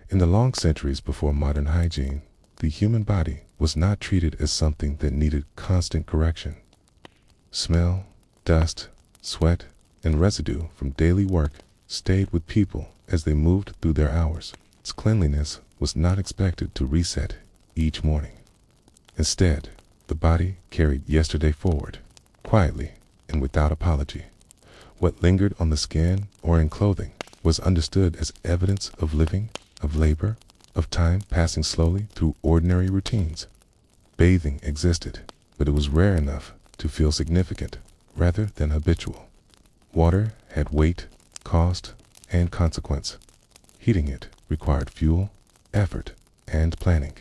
In the long centuries before modern hygiene, the human body was not treated as something that needed constant correction. Smell, dust, sweat, and residue from daily work stayed with people as they moved through their hours. Its cleanliness was not expected to reset each morning. Instead, the body carried yesterday forward, quietly and without apology. What lingered on the skin or in clothing was understood as evidence of living, of labor, of time passing slowly through ordinary routines. Bathing existed, but it was rare enough to feel significant rather than habitual. Water had weight, cost, and consequence. Heating it required fuel, effort, and planning.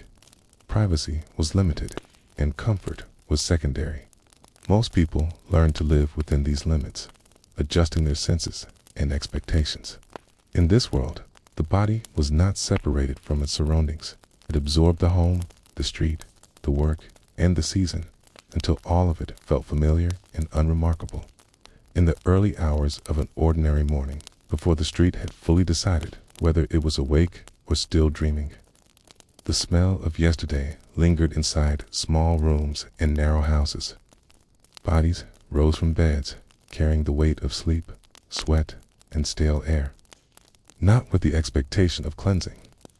Privacy was limited, and comfort was secondary. Most people learned to live within these limits, adjusting their senses and expectations. In this world, the body was not separated from its surroundings. It absorbed the home, the street, the work, and the season, until all of it felt familiar and unremarkable. In the early hours of an ordinary morning, before the street had fully decided whether it was awake or still dreaming, the smell of yesterday lingered inside small rooms and narrow houses. Bodies rose from beds, carrying the weight of sleep, sweat, and stale air. Not with the expectation of cleansing,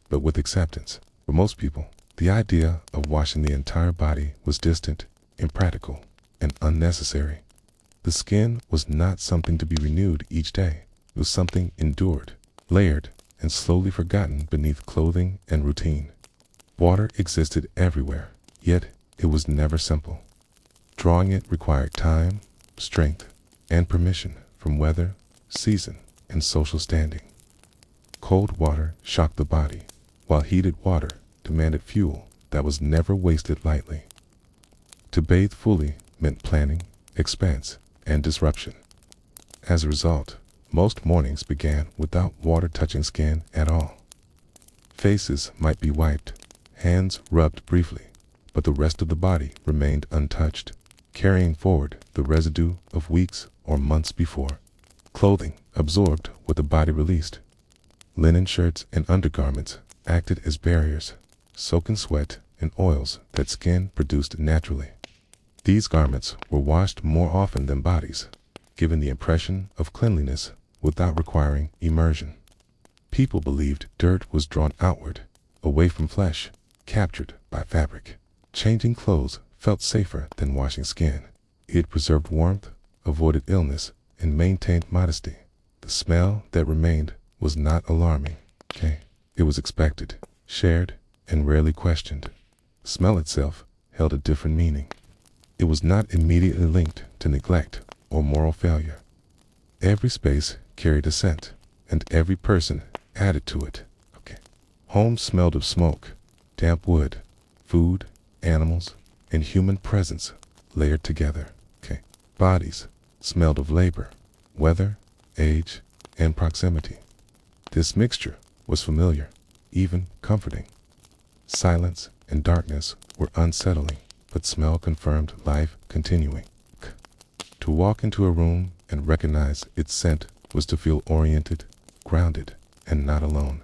but with acceptance. For most people, the idea of washing the entire body was distant, impractical, and unnecessary. The skin was not something to be renewed each day. It was something endured, layered, and slowly forgotten beneath clothing and routine. Water existed everywhere, yet it was never simple. Drawing it required time, strength, and permission from weather, season, and social standing. Cold water shocked the body, while heated water demanded fuel that was never wasted lightly. To bathe fully meant planning, expense, and disruption. As a result, most mornings began without water touching skin at all. Faces might be wiped, hands rubbed briefly, but the rest of the body remained untouched, carrying forward the residue of weeks or months before. Clothing absorbed what the body released. Linen shirts and undergarments acted as barriers, soaking sweat and oils that skin produced naturally. These garments were washed more often than bodies, giving the impression of cleanliness without requiring immersion. People believed dirt was drawn outward, away from flesh, captured by fabric. Changing clothes felt safer than washing skin. It preserved warmth, avoided illness, and maintained modesty. The smell that remained was not alarming. It was expected, shared, and rarely questioned. Smell itself held a different meaning. It was not immediately linked to neglect or moral failure. Every space carried a scent, and every person added to it. Homes smelled of smoke, damp wood, food, animals, and human presence layered together. Bodies smelled of labor, weather, age, and proximity. This mixture was familiar, even comforting. Silence and darkness were unsettling, but smell confirmed life continuing. To walk into a room and recognize its scent was to feel oriented, grounded, and not alone.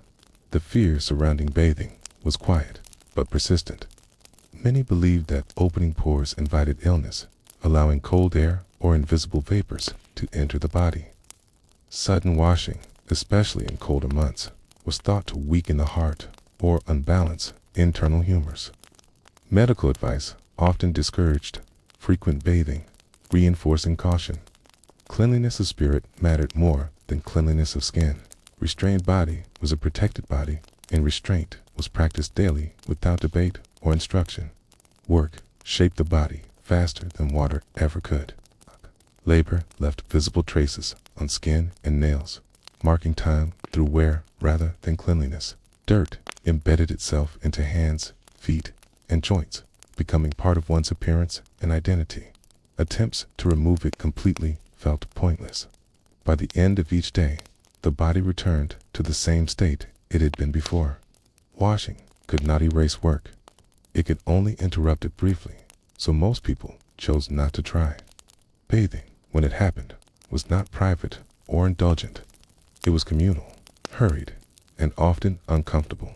The fear surrounding bathing was quiet, but persistent. Many believed that opening pores invited illness, allowing cold air or invisible vapors to enter the body. Sudden washing, especially in colder months, was thought to weaken the heart or unbalance internal humors. Medical advice often discouraged frequent bathing, reinforcing caution. Cleanliness of spirit mattered more than cleanliness of skin. Restrained body was a protected body, and restraint was practiced daily without debate or instruction. Work shaped the body faster than water ever could. Labor left visible traces on skin and nails, marking time through wear rather than cleanliness. Dirt embedded itself into hands, feet, and joints, becoming part of one's appearance and identity. Attempts to remove it completely felt pointless. By the end of each day, the body returned to the same state it had been before. Washing could not erase work. It could only interrupt it briefly, so most people chose not to try. Bathing, when it happened, was not private or indulgent. It was communal, hurried, and often uncomfortable.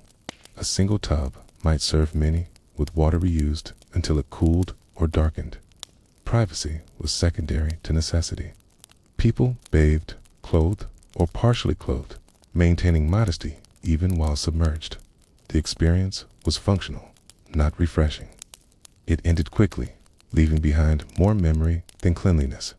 A single tub might serve many, with water reused until it cooled or darkened. Privacy was secondary to necessity. People bathed, clothed, or partially clothed, maintaining modesty even while submerged. The experience was functional, not refreshing. It ended quickly, leaving behind more memory than cleanliness.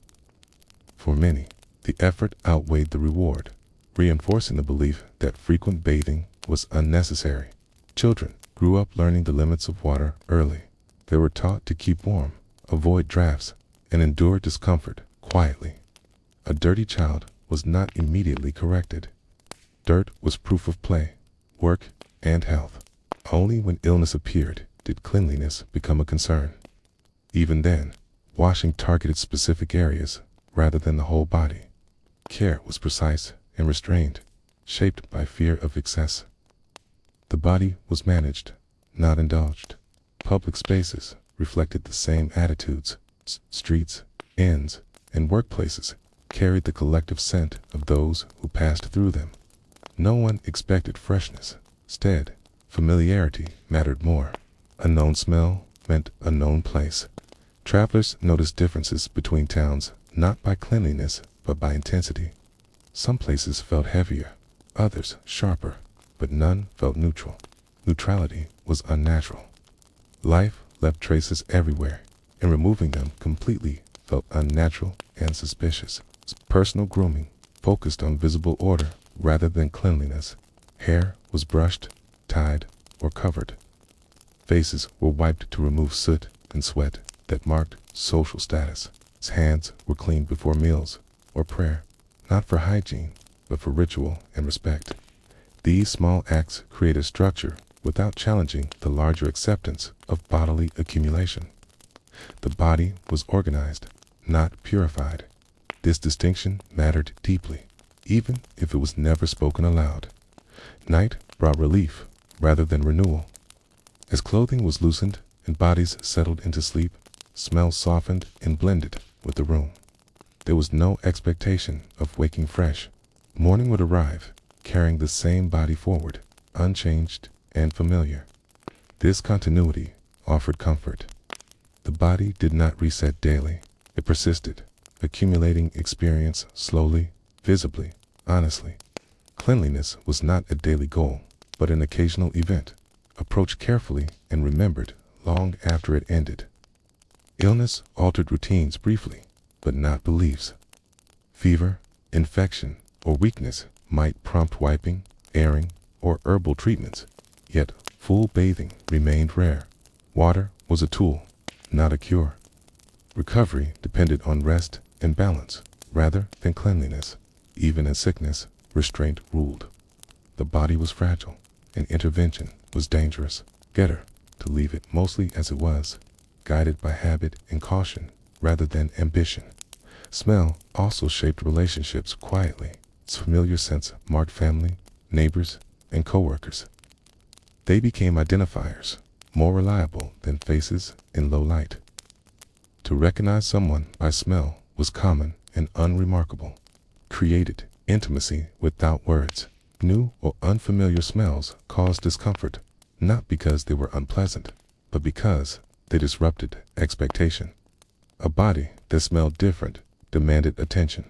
For many, the effort outweighed the reward, reinforcing the belief that frequent bathing was unnecessary. Children grew up learning the limits of water early. They were taught to keep warm, avoid drafts, and endure discomfort quietly. A dirty child was not immediately corrected. Dirt was proof of play, work, and health. Only when illness appeared did cleanliness become a concern. Even then, washing targeted specific areas rather than the whole body. Care was precise and restrained, shaped by fear of excess. The body was managed, not indulged. Public spaces reflected the same attitudes. Streets, inns, and workplaces carried the collective scent of those who passed through them. No one expected freshness. Instead, familiarity mattered more. A known smell meant a known place. Travelers noticed differences between towns, not by cleanliness, but by intensity. Some places felt heavier, others sharper, but none felt neutral. Neutrality was unnatural. Life left traces everywhere, and removing them completely felt unnatural and suspicious. Personal grooming focused on visible order rather than cleanliness. Hair was brushed, tied, or covered. Faces were wiped to remove soot and sweat that marked social status. Hands were cleaned before meals or prayer, not for hygiene, but for ritual and respect. These small acts create a structure without challenging the larger acceptance of bodily accumulation. The body was organized, not purified. This distinction mattered deeply, even if it was never spoken aloud. Night brought relief rather than renewal. As clothing was loosened and bodies settled into sleep, smells softened and blended with the room. There was no expectation of waking fresh. Morning would arrive, carrying the same body forward, unchanged and familiar. This continuity offered comfort. The body did not reset daily. It persisted, accumulating experience slowly, visibly, honestly. Cleanliness was not a daily goal, but an occasional event, approached carefully and remembered long after it ended. Illness altered routines briefly, but not beliefs. Fever, infection, or weakness might prompt wiping, airing, or herbal treatments, yet full bathing remained rare. Water was a tool, not a cure. Recovery depended on rest and balance, rather than cleanliness. Even in sickness, restraint ruled. The body was fragile, and intervention was dangerous. Better to leave it mostly as it was, guided by habit and caution rather than ambition. Smell also shaped relationships quietly. Its familiar scents marked family, neighbors, and coworkers. They became identifiers, more reliable than faces in low light. To recognize someone by smell was common and unremarkable. Created intimacy without words. New or unfamiliar smells caused discomfort, not because they were unpleasant, but because they disrupted expectation. A body that smelled different demanded attention.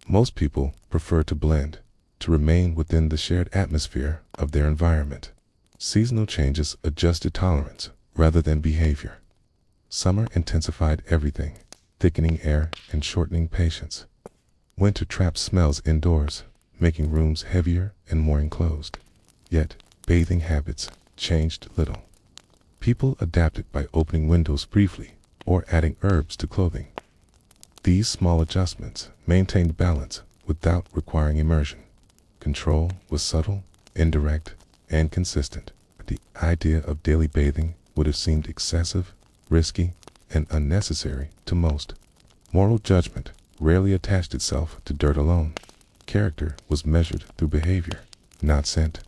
Most people prefer to blend, to remain within the shared atmosphere of their environment. Seasonal changes adjusted tolerance rather than behavior. Summer intensified everything, thickening air and shortening patience. Winter trapped smells indoors, making rooms heavier and more enclosed. Yet, bathing habits changed little. People adapted by opening windows briefly or adding herbs to clothing. These small adjustments maintained balance without requiring immersion. Control was subtle, indirect, and consistent. The idea of daily bathing would have seemed excessive, risky, and unnecessary to most. Moral judgment rarely attached itself to dirt alone. Character was measured through behavior, not scent.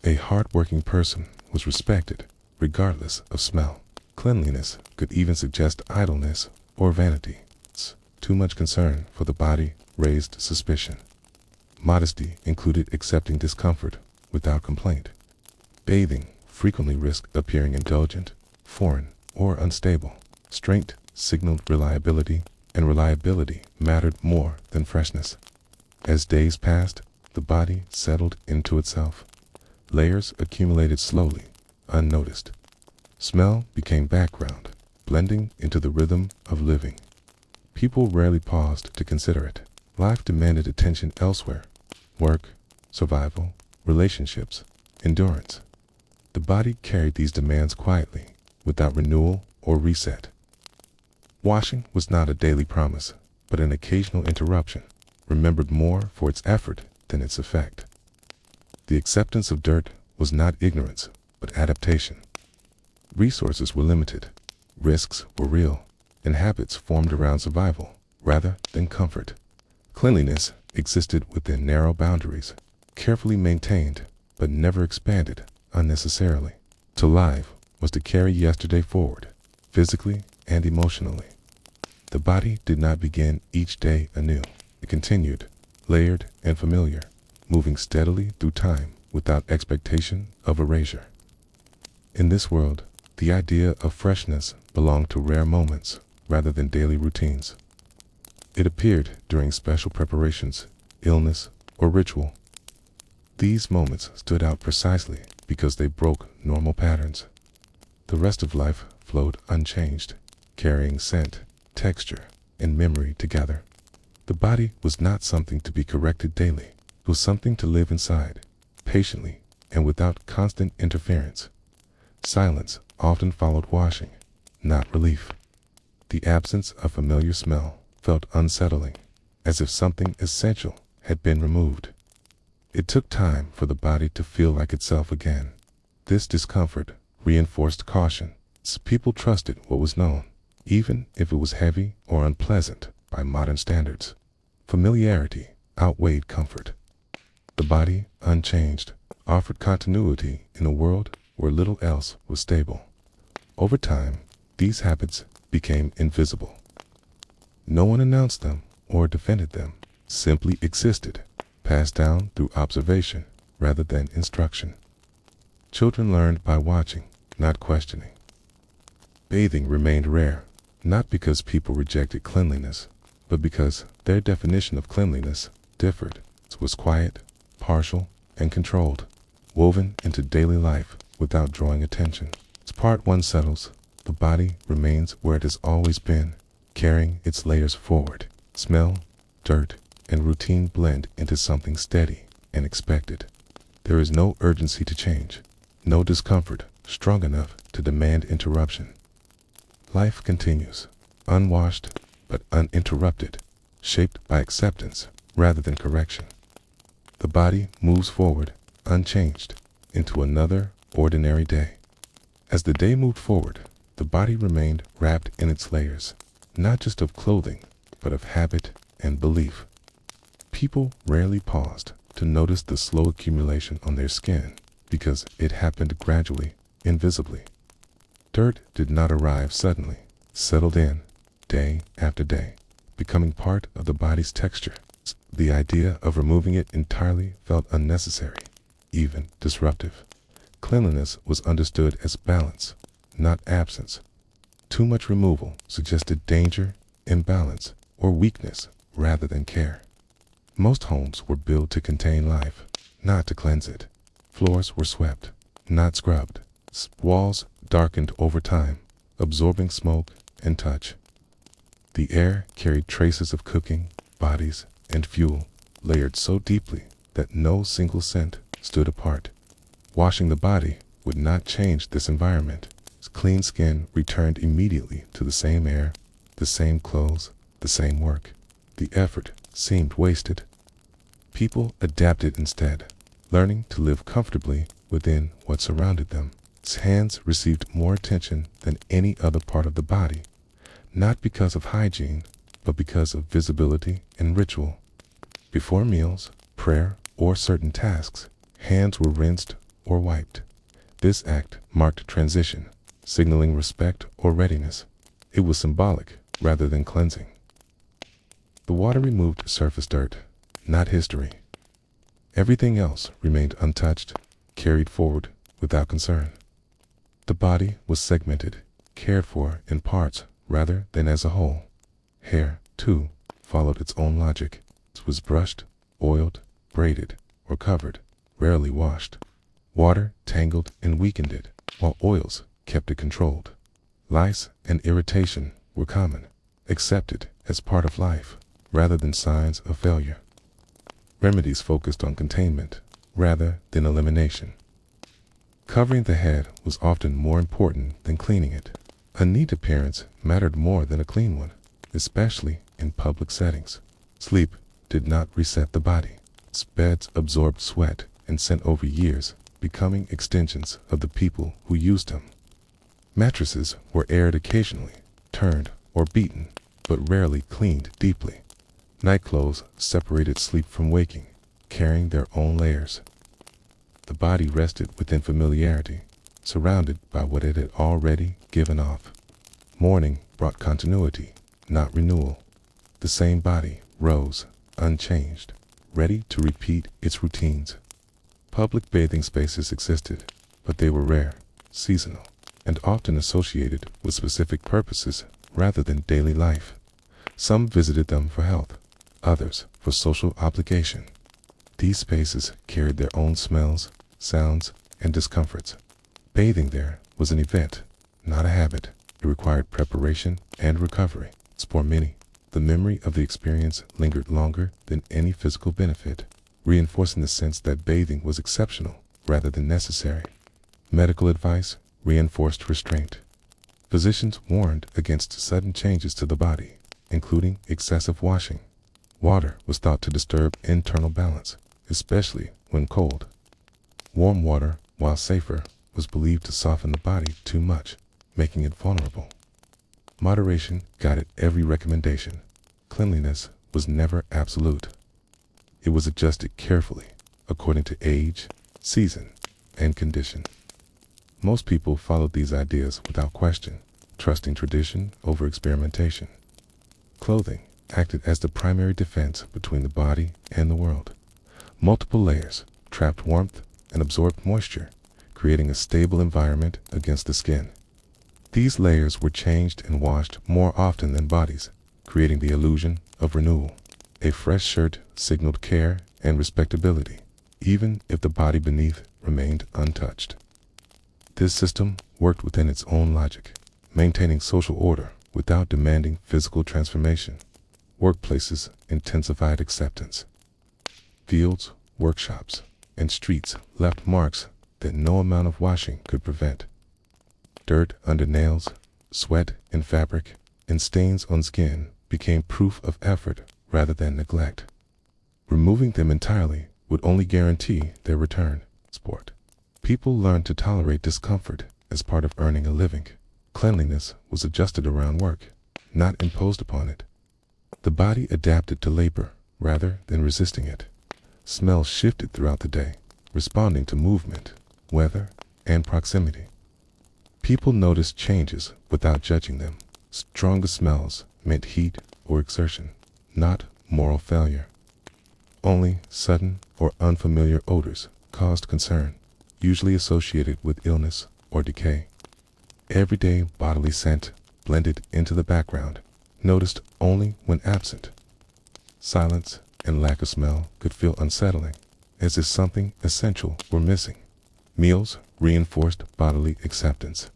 A hard-working person was respected, regardless of smell. Cleanliness could even suggest idleness or vanity. Too much concern for the body raised suspicion. Modesty included accepting discomfort without complaint. Bathing frequently risked appearing indulgent, foreign, or unstable. Strength signaled reliability, and reliability mattered more than freshness. As days passed, the body settled into itself. Layers accumulated slowly, unnoticed. Smell became background, blending into the rhythm of living. People rarely paused to consider it. Life demanded attention elsewhere: work, survival, relationships, endurance. The body carried these demands quietly, without renewal or reset. Washing was not a daily promise, but an occasional interruption, remembered more for its effort than its effect. The acceptance of dirt was not ignorance, but adaptation. Resources were limited, risks were real, and habits formed around survival rather than comfort. Cleanliness existed within narrow boundaries, carefully maintained but never expanded unnecessarily. To live was to carry yesterday forward, physically and emotionally. The body did not begin each day anew. It continued, layered and familiar, moving steadily through time without expectation of erasure. In this world, the idea of freshness belonged to rare moments rather than daily routines. It appeared during special preparations, illness, or ritual. These moments stood out precisely because they broke normal patterns. The rest of life flowed unchanged, carrying scent, texture, and memory together. The body was not something to be corrected daily. It was something to live inside, patiently and without constant interference. Silence often followed washing, not relief. The absence of familiar smell felt unsettling, as if something essential had been removed. It took time for the body to feel like itself again. This discomfort reinforced caution. People trusted what was known, even if it was heavy or unpleasant by modern standards. Familiarity outweighed comfort. The body, unchanged, offered continuity in a world where little else was stable. Over time, these habits became invisible. No one announced them or defended them, simply existed, passed down through observation rather than instruction. Children learned by watching, not questioning. Bathing remained rare, not because people rejected cleanliness, but because their definition of cleanliness differed. It was quiet, partial, and controlled, woven into daily life without drawing attention. As part one settles, the body remains where it has always been, carrying its layers forward. Smell, dirt, and routine blend into something steady and expected. There is no urgency to change, no discomfort strong enough to demand interruption. Life continues, unwashed but uninterrupted, shaped by acceptance rather than correction. The body moves forward, unchanged, into another ordinary day. As the day moved forward, the body remained wrapped in its layers, not just of clothing, but of habit and belief. People rarely paused to notice the slow accumulation on their skin because it happened gradually, invisibly. Dirt did not arrive suddenly, settled in, day after day, becoming part of the body's texture. The idea of removing it entirely felt unnecessary, even disruptive. Cleanliness was understood as balance, not absence. Too much removal suggested danger, imbalance, or weakness rather than care. Most homes were built to contain life, not to cleanse it. Floors were swept, not scrubbed. Walls darkened over time, absorbing smoke and touch. The air carried traces of cooking, bodies, and fuel, layered so deeply that no single scent stood apart. Washing the body would not change this environment. Clean skin returned immediately to the same air, the same clothes, the same work. The effort seemed wasted. People adapted instead, learning to live comfortably within what surrounded them. His hands received more attention than any other part of the body, not because of hygiene, but because of visibility and ritual. Before meals, prayer, or certain tasks, hands were rinsed or wiped. This act marked transition, signaling respect or readiness. It was symbolic rather than cleansing. The water removed surface dirt, not history. Everything else remained untouched, carried forward without concern. The body was segmented, cared for in parts rather than as a whole. Hair, too, followed its own logic. It was brushed, oiled, braided, or covered, rarely washed. Water tangled and weakened it, while oils kept it controlled. Lice and irritation were common, accepted as part of life, rather than signs of failure. Remedies focused on containment, rather than elimination. Covering the head was often more important than cleaning it. A neat appearance mattered more than a clean one, especially in public settings. Sleep did not reset the body. Its beds absorbed sweat and sent over years, becoming extensions of the people who used them. Mattresses were aired occasionally, turned or beaten, but rarely cleaned deeply. Nightclothes separated sleep from waking, carrying their own layers. The body rested within familiarity, surrounded by what it had already given off. Morning brought continuity, not renewal. The same body rose, unchanged, ready to repeat its routines. Public bathing spaces existed, but they were rare, seasonal, and often associated with specific purposes rather than daily life. Some visited them for health, others for social obligation. These spaces carried their own smells, sounds, and discomforts. Bathing there was an event, not a habit. It required preparation and recovery. For many, the memory of the experience lingered longer than any physical benefit, reinforcing the sense that bathing was exceptional rather than necessary. Medical advice reinforced restraint. Physicians warned against sudden changes to the body, including excessive washing. Water was thought to disturb internal balance, especially when cold. Warm water, while safer, was believed to soften the body too much, making it vulnerable. Moderation guided every recommendation. Cleanliness was never absolute. It was adjusted carefully, according to age, season, and condition. Most people followed these ideas without question, trusting tradition over experimentation. Clothing acted as the primary defense between the body and the world. Multiple layers trapped warmth and absorbed moisture, creating a stable environment against the skin. These layers were changed and washed more often than bodies, creating the illusion of renewal. A fresh shirt signaled care and respectability, even if the body beneath remained untouched. This system worked within its own logic, maintaining social order without demanding physical transformation. Workplaces intensified acceptance. Fields, workshops, and streets left marks that no amount of washing could prevent. Dirt under nails, sweat in fabric, and stains on skin became proof of effort rather than neglect. Removing them entirely would only guarantee their return. Sport. People learned to tolerate discomfort as part of earning a living. Cleanliness was adjusted around work, not imposed upon it. The body adapted to labor rather than resisting it. Smells shifted throughout the day, responding to movement, weather, and proximity. People noticed changes without judging them. Stronger smells meant heat or exertion, not moral failure. Only sudden or unfamiliar odors caused concern, usually associated with illness or decay. Everyday bodily scent blended into the background, noticed only when absent. Silence and lack of smell could feel unsettling, as if something essential were missing. Meals reinforced bodily acceptance.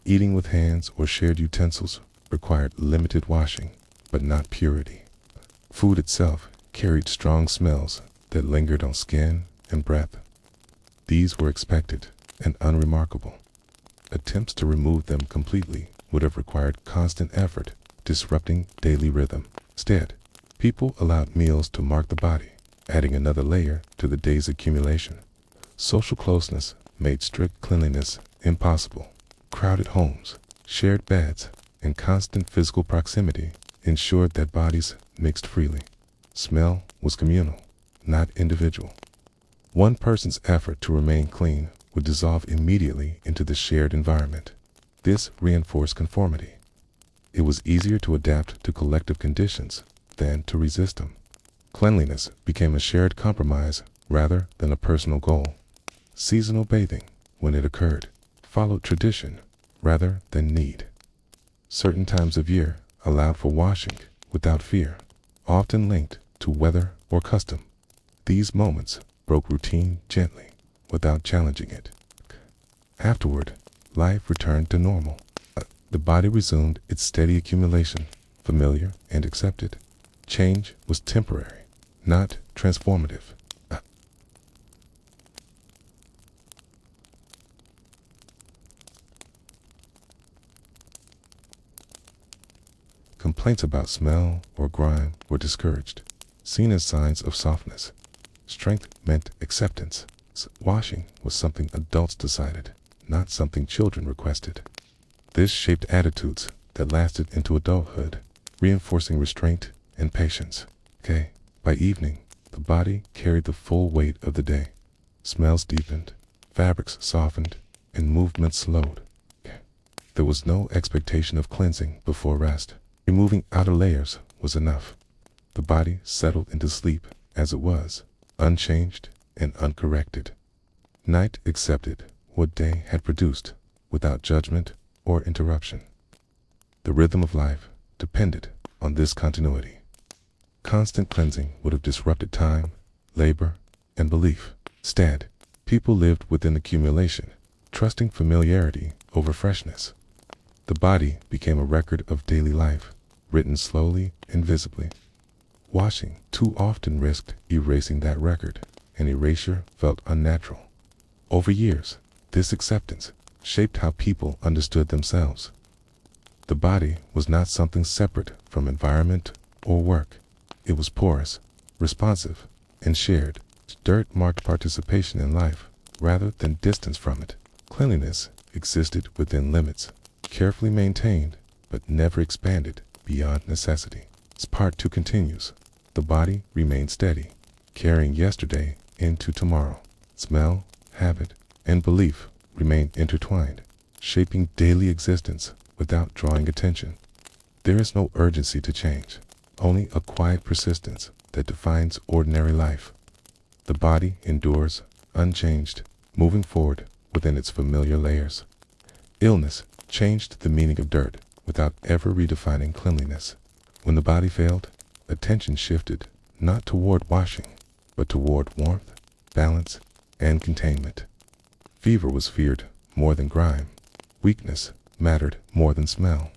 Eating with hands or shared utensils required limited washing, but not purity. Food itself carried strong smells that lingered on skin and breath. These were expected and unremarkable. Attempts to remove them completely would have required constant effort, disrupting daily rhythm. Instead, people allowed meals to mark the body, adding another layer to the day's accumulation. Social closeness made strict cleanliness impossible. Crowded homes, shared beds, and constant physical proximity ensured that bodies mixed freely. Smell was communal, not individual. One person's effort to remain clean would dissolve immediately into the shared environment. This reinforced conformity. It was easier to adapt to collective conditions than to resist them. Cleanliness became a shared compromise rather than a personal goal. Seasonal bathing, when it occurred, followed tradition rather than need. Certain times of year allowed for washing without fear, often linked to weather or custom. These moments broke routine gently, without challenging it. Afterward, life returned to normal. The body resumed its steady accumulation, familiar and accepted. Change was temporary, not transformative. Complaints about smell or grime were discouraged, seen as signs of softness. Strength meant acceptance. Washing was something adults decided, not something children requested. This shaped attitudes that lasted into adulthood, reinforcing restraint and patience. By evening, the body carried the full weight of the day. Smells deepened, fabrics softened, and movement slowed. There was no expectation of cleansing before rest. Removing outer layers was enough. The body settled into sleep as it was, unchanged and uncorrected. Night accepted what day had produced, without judgment or interruption. The rhythm of life depended on this continuity. Constant cleansing would have disrupted time, labor, and belief. Instead, people lived within accumulation, trusting familiarity over freshness. The body became a record of daily life, written slowly and visibly. Washing too often risked erasing that record, and erasure felt unnatural. Over years, this acceptance shaped how people understood themselves. The body was not something separate from environment or work. It was porous, responsive, and shared. Dirt marked participation in life, rather than distance from it. Cleanliness existed within limits, carefully maintained, but never expanded beyond necessity. As part 2 continues, the body remained steady, carrying yesterday into tomorrow. Smell, habit, and belief remain intertwined, shaping daily existence without drawing attention. There is no urgency to change, only a quiet persistence that defines ordinary life. The body endures, unchanged, moving forward within its familiar layers. Illness changed the meaning of dirt without ever redefining cleanliness. When the body failed, attention shifted not toward washing, but toward warmth, balance, and containment. Fever was feared more than grime. Weakness mattered more than smell.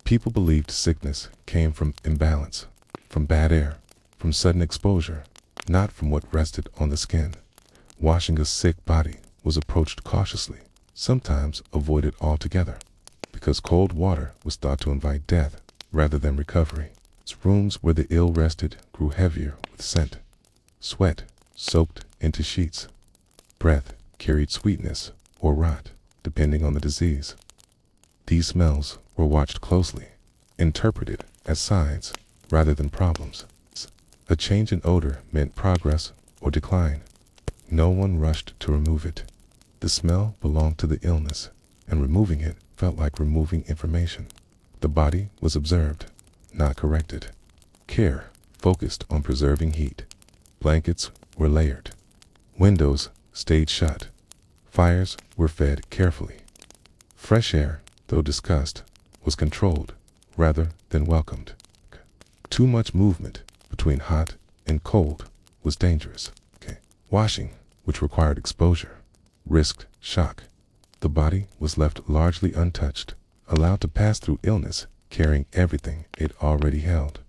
People believed sickness came from imbalance, from bad air, from sudden exposure, not from what rested on the skin. Washing a sick body was approached cautiously, sometimes avoided altogether, because cold water was thought to invite death rather than recovery. Rooms where the ill rested grew heavier with scent. Sweat soaked into sheets. Breath carried sweetness or rot, depending on the disease. These smells were watched closely, interpreted as signs rather than problems. A change in odor meant progress or decline. No one rushed to remove it. The smell belonged to the illness, and removing it felt like removing information. The body was observed, not corrected. Care focused on preserving heat. Blankets were layered. Windows stayed shut. Fires were fed carefully. Fresh air, though discussed, was controlled rather than welcomed. Too much movement between hot and cold was dangerous. Washing, which required exposure, risked shock. The body was left largely untouched, allowed to pass through illness, carrying everything it already held.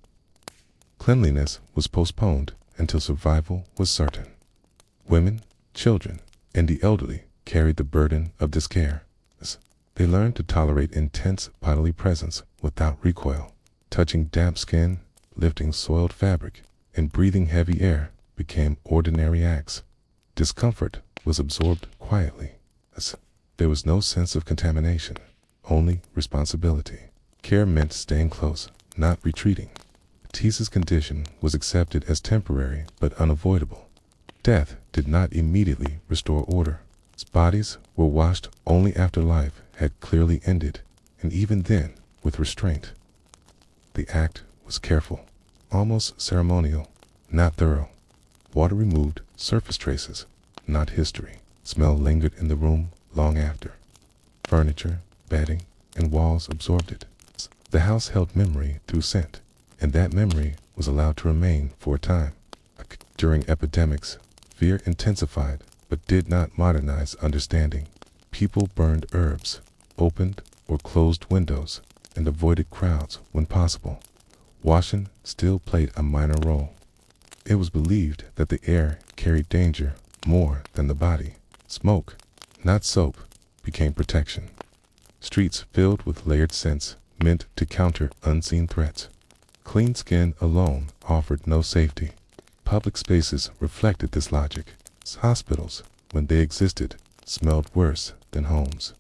Cleanliness was postponed until survival was certain. Women, children, and the elderly carried the burden of this care. They learned to tolerate intense bodily presence without recoil. Touching damp skin, lifting soiled fabric, and breathing heavy air became ordinary acts. Discomfort was absorbed quietly. There was no sense of contamination, only responsibility. Care meant staying close, not retreating. Teese's condition was accepted as temporary but unavoidable. Death did not immediately restore order. Bodies were washed only after life had clearly ended, and even then with restraint. The act was careful, almost ceremonial, not thorough. Water removed surface traces, not history. Smell lingered in the room long after. Furniture, bedding, and walls absorbed it. The house held memory through scent, and that memory was allowed to remain for a time. During epidemics, fear intensified but did not modernize understanding. People burned herbs, opened or closed windows, and avoided crowds when possible. Washing still played a minor role. It was believed that the air carried danger more than the body. Smoke, not soap, became protection. Streets filled with layered scents meant to counter unseen threats. Clean skin alone offered no safety. Public spaces reflected this logic. Hospitals, when they existed, smelled worse than homes.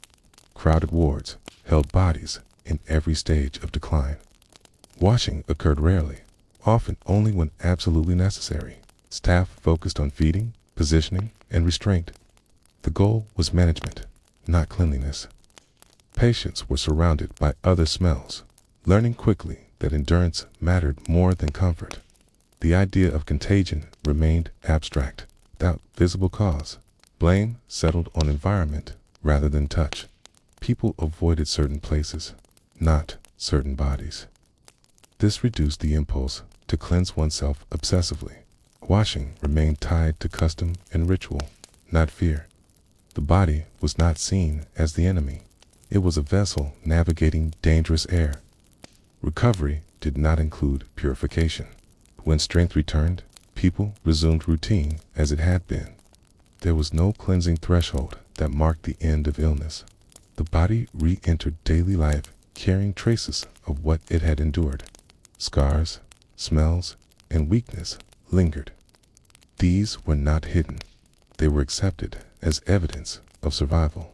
Crowded wards held bodies in every stage of decline. Washing occurred rarely, often only when absolutely necessary. Staff focused on feeding, positioning, and restraint. The goal was management, not cleanliness. Patients were surrounded by other smells, learning quickly that endurance mattered more than comfort. The idea of contagion remained abstract, without visible cause. Blame settled on environment rather than touch. People avoided certain places, not certain bodies. This reduced the impulse to cleanse oneself obsessively. Washing remained tied to custom and ritual, not fear. The body was not seen as the enemy. It was a vessel navigating dangerous air. Recovery did not include purification. When strength returned, people resumed routine as it had been. There was no cleansing threshold that marked the end of illness. The body re-entered daily life carrying traces of what it had endured. Scars, smells, and weakness lingered. These were not hidden. They were accepted as evidence of survival.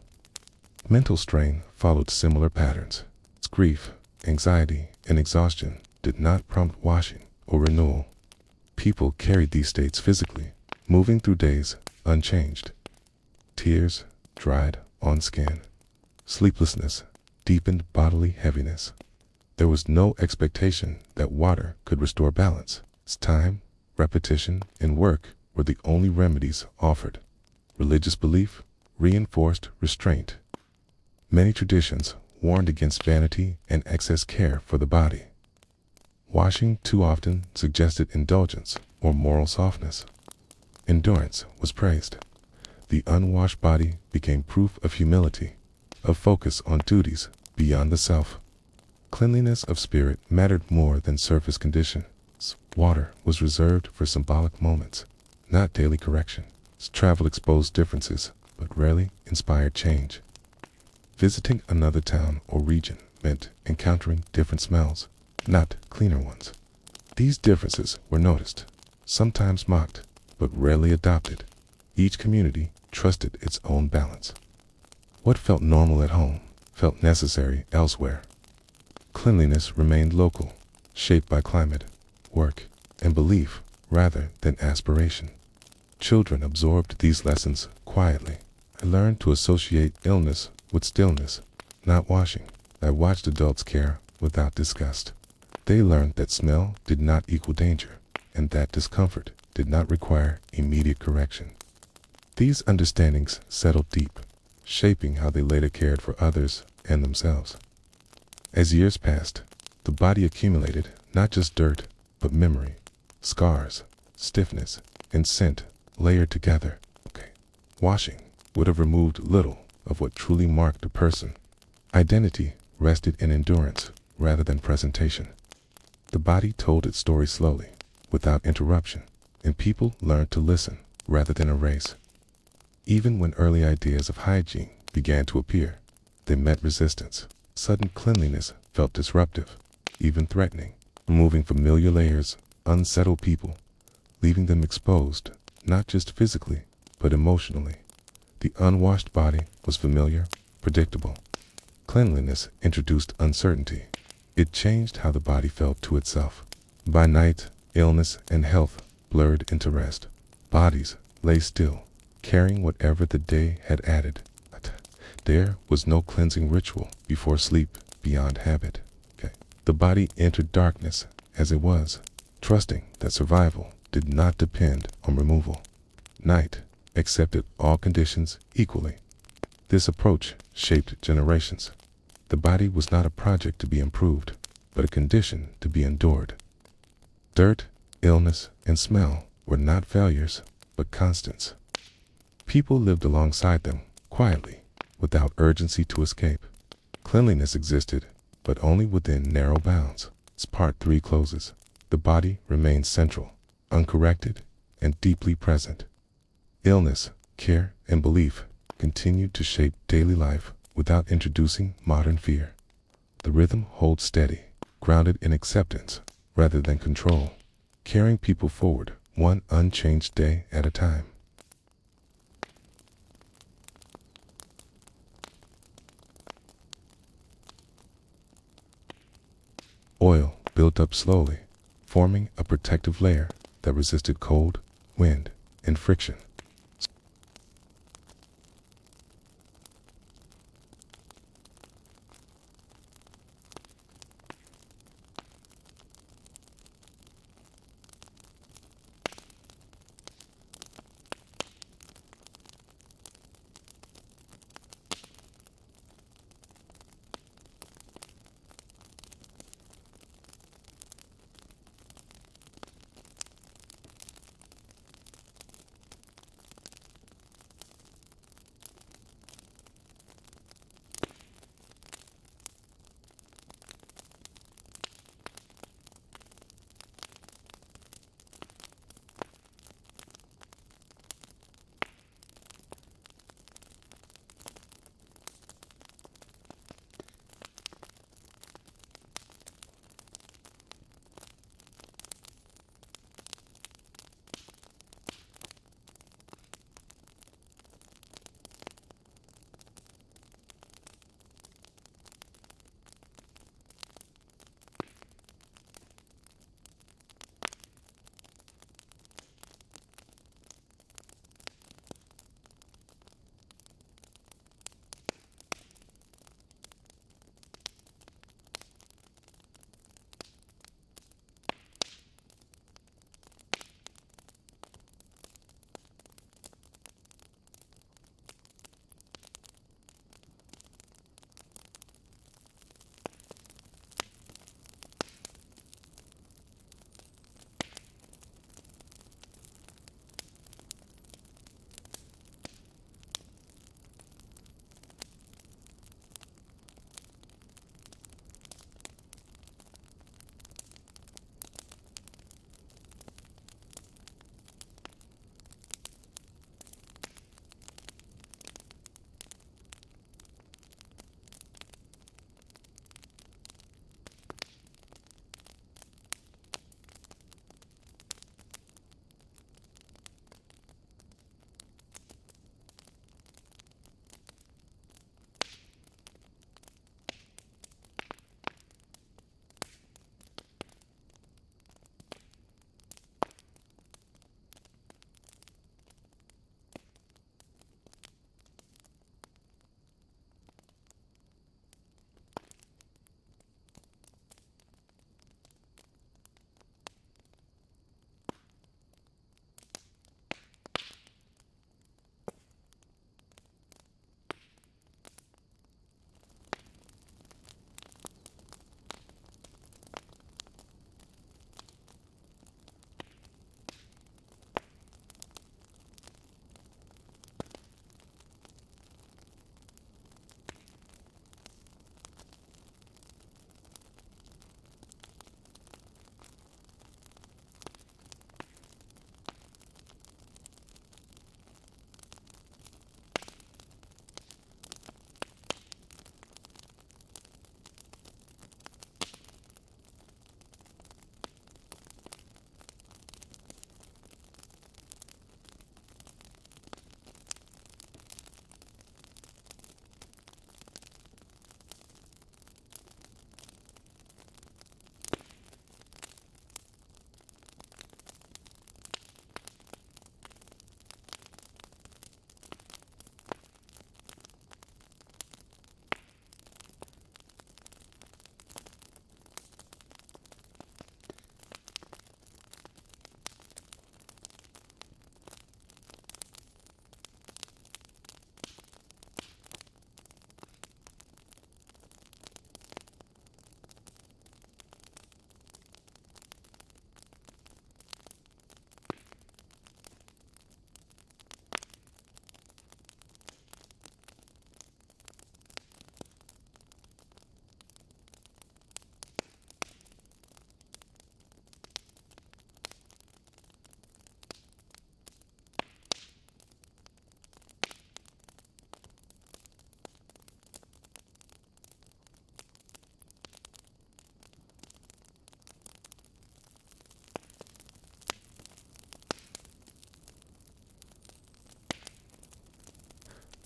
Mental strain followed similar patterns. Grief, anxiety, and exhaustion did not prompt washing or renewal. People carried these states physically, moving through days unchanged. Tears dried on skin. Sleeplessness deepened bodily heaviness. There was no expectation that water could restore balance. Time, repetition, and work were the only remedies offered. Religious belief reinforced restraint. Many traditions warned against vanity and excess care for the body. Washing too often suggested indulgence or moral softness. Endurance was praised. The unwashed body became proof of humility, of focus on duties beyond the self. Cleanliness of spirit mattered more than surface condition. Water was reserved for symbolic moments, not daily correction. Travel exposed differences, but rarely inspired change. Visiting another town or region meant encountering different smells, not cleaner ones. These differences were noticed, sometimes mocked, but rarely adopted. Each community trusted its own balance. What felt normal at home felt necessary elsewhere. Cleanliness remained local, shaped by climate, work, and belief rather than aspiration. Children absorbed these lessons quietly. I learned to associate illness with stillness, not washing. I watched adults care without disgust. They learned that smell did not equal danger, and that discomfort did not require immediate correction. These understandings settled deep, shaping how they later cared for others and themselves. As years passed, the body accumulated not just dirt, but memory, scars, stiffness, and scent layered together. Washing would have removed little of what truly marked a person. Identity rested in endurance rather than presentation. The body told its story slowly, without interruption, and people learned to listen rather than erase. Even when early ideas of hygiene began to appear, they met resistance. Sudden cleanliness felt disruptive, even threatening. Removing familiar layers unsettled people, leaving them exposed, not just physically, but emotionally. The unwashed body was familiar, predictable. Cleanliness introduced uncertainty. It changed how the body felt to itself. By night, illness and health blurred into rest. Bodies lay still, carrying whatever the day had added. There was no cleansing ritual before sleep beyond habit. The body entered darkness as it was, trusting that survival did not depend on removal. Night accepted all conditions equally. This approach shaped generations. The body was not a project to be improved, but a condition to be endured. Dirt, illness, and smell were not failures, but constants. People lived alongside them, quietly, without urgency to escape. Cleanliness existed, but only within narrow bounds. As Part 3 closes, the body remains central, uncorrected, and deeply present. Illness, care, and belief continued to shape daily life without introducing modern fear. The rhythm holds steady, grounded in acceptance rather than control, carrying people forward one unchanged day at a time. Oil built up slowly, forming a protective layer that resisted cold, wind, and friction.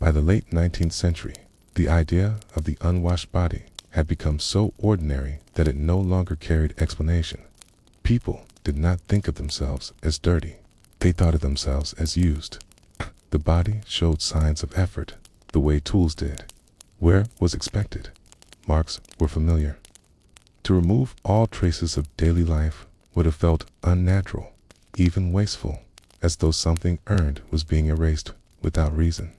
By the late 19th century, the idea of the unwashed body had become so ordinary that it no longer carried explanation. People did not think of themselves as dirty. They thought of themselves as used. The body showed signs of effort, the way tools did. Wear was expected. Marks were familiar. To remove all traces of daily life would have felt unnatural, even wasteful, as though something earned was being erased without reason.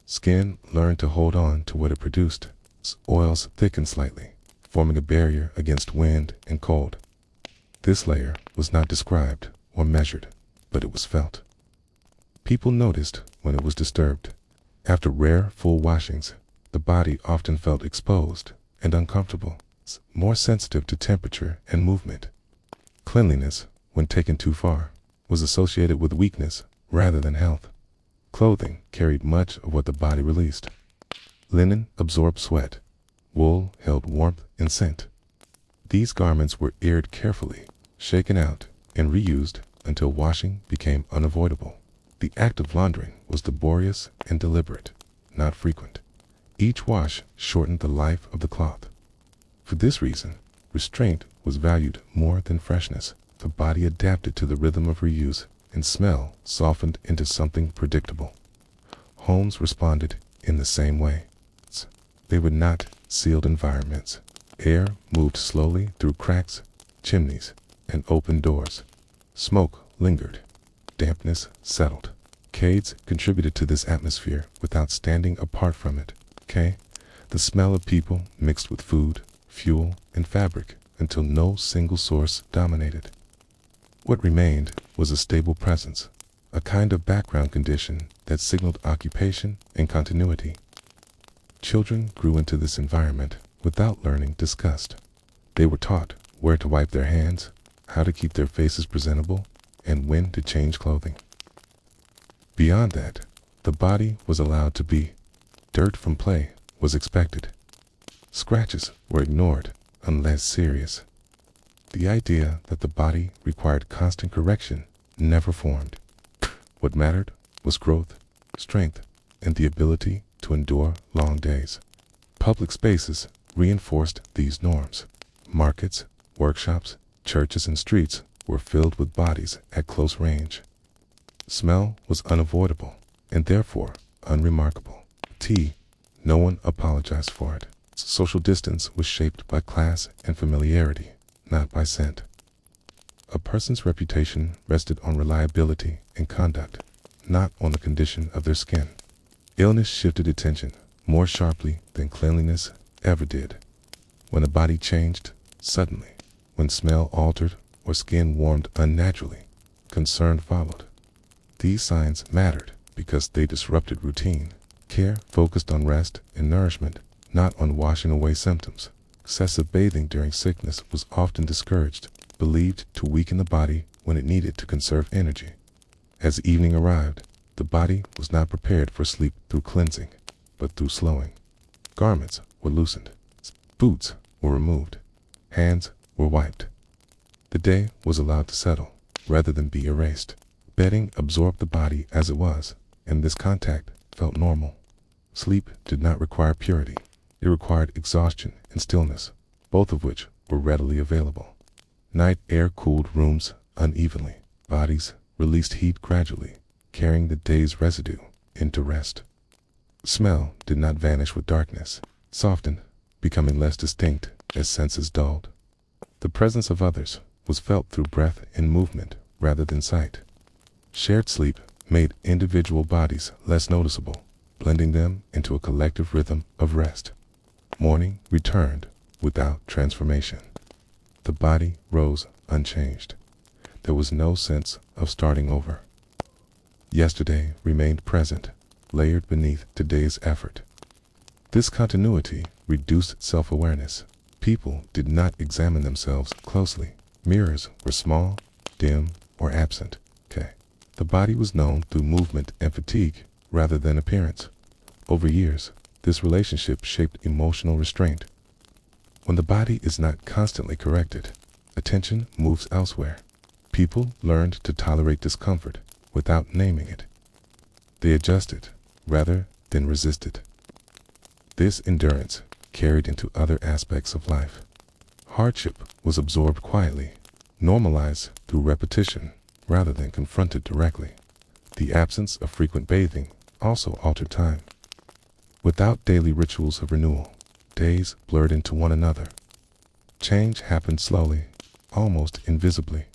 Skin learned to hold on to what it produced. Oils thickened slightly, forming a barrier against wind and cold. This layer was not described or measured, but it was felt. People noticed when it was disturbed. After rare, full washings, the body often felt exposed and uncomfortable, more sensitive to temperature and movement. Cleanliness, when taken too far, was associated with weakness rather than health. Clothing carried much of what the body released. Linen absorbed sweat. Wool held warmth and scent. These garments were aired carefully, shaken out, and reused until washing became unavoidable. The act of laundering was laborious and deliberate, not frequent. Each wash shortened the life of the cloth. For this reason, restraint was valued more than freshness. The body adapted to the rhythm of reuse, and smell softened into something predictable. Homes responded in the same way. They were not sealed environments. Air moved slowly through cracks, chimneys, and open doors. Smoke lingered. Dampness settled. Shades contributed to this atmosphere without standing apart from it. The smell of people mixed with food, fuel, and fabric until no single source dominated. What remained was a stable presence, a kind of background condition that signaled occupation and continuity. Children grew into this environment without learning disgust. They were taught where to wipe their hands, how to keep their faces presentable, and when to change clothing. Beyond that, the body was allowed to be. Dirt from play was expected. Scratches were ignored unless serious. The idea that the body required constant correction never formed. What mattered was growth, strength, and the ability to endure long days. Public spaces reinforced these norms. Markets, workshops, churches, and streets were filled with bodies at close range. Smell was unavoidable and therefore unremarkable. No one apologized for it. Social distance was shaped by class and familiarity, not by scent. A person's reputation rested on reliability and conduct, not on the condition of their skin. Illness shifted attention more sharply than cleanliness ever did. When a body changed suddenly, when smell altered or skin warmed unnaturally, concern followed. These signs mattered because they disrupted routine. Care focused on rest and nourishment, not on washing away symptoms. Excessive bathing during sickness was often discouraged, believed to weaken the body when it needed to conserve energy. As evening arrived, the body was not prepared for sleep through cleansing, but through slowing. Garments were loosened. Boots were removed. Hands were wiped. The day was allowed to settle, rather than be erased. Bedding absorbed the body as it was, and this contact felt normal. Sleep did not require purity. It required exhaustion and stillness, both of which were readily available. Night air cooled rooms unevenly. Bodies released heat gradually, carrying the day's residue into rest. Smell did not vanish with darkness. It softened, becoming less distinct as senses dulled. The presence of others was felt through breath and movement rather than sight. Shared sleep made individual bodies less noticeable, blending them into a collective rhythm of rest. Morning returned without transformation. The body rose unchanged. There was no sense of starting over. Yesterday remained present, layered beneath today's effort. This continuity reduced self-awareness. People did not examine themselves closely. Mirrors were small, dim, or absent. The body was known through movement and fatigue rather than appearance. Over years, this relationship shaped emotional restraint. When the body is not constantly corrected, attention moves elsewhere. People learned to tolerate discomfort without naming it. They adjusted rather then resisted. This endurance carried into other aspects of life. Hardship was absorbed quietly, normalized through repetition rather than confronted directly. The absence of frequent bathing also altered time. Without daily rituals of renewal, days blurred into one another. Change happened slowly, almost invisibly.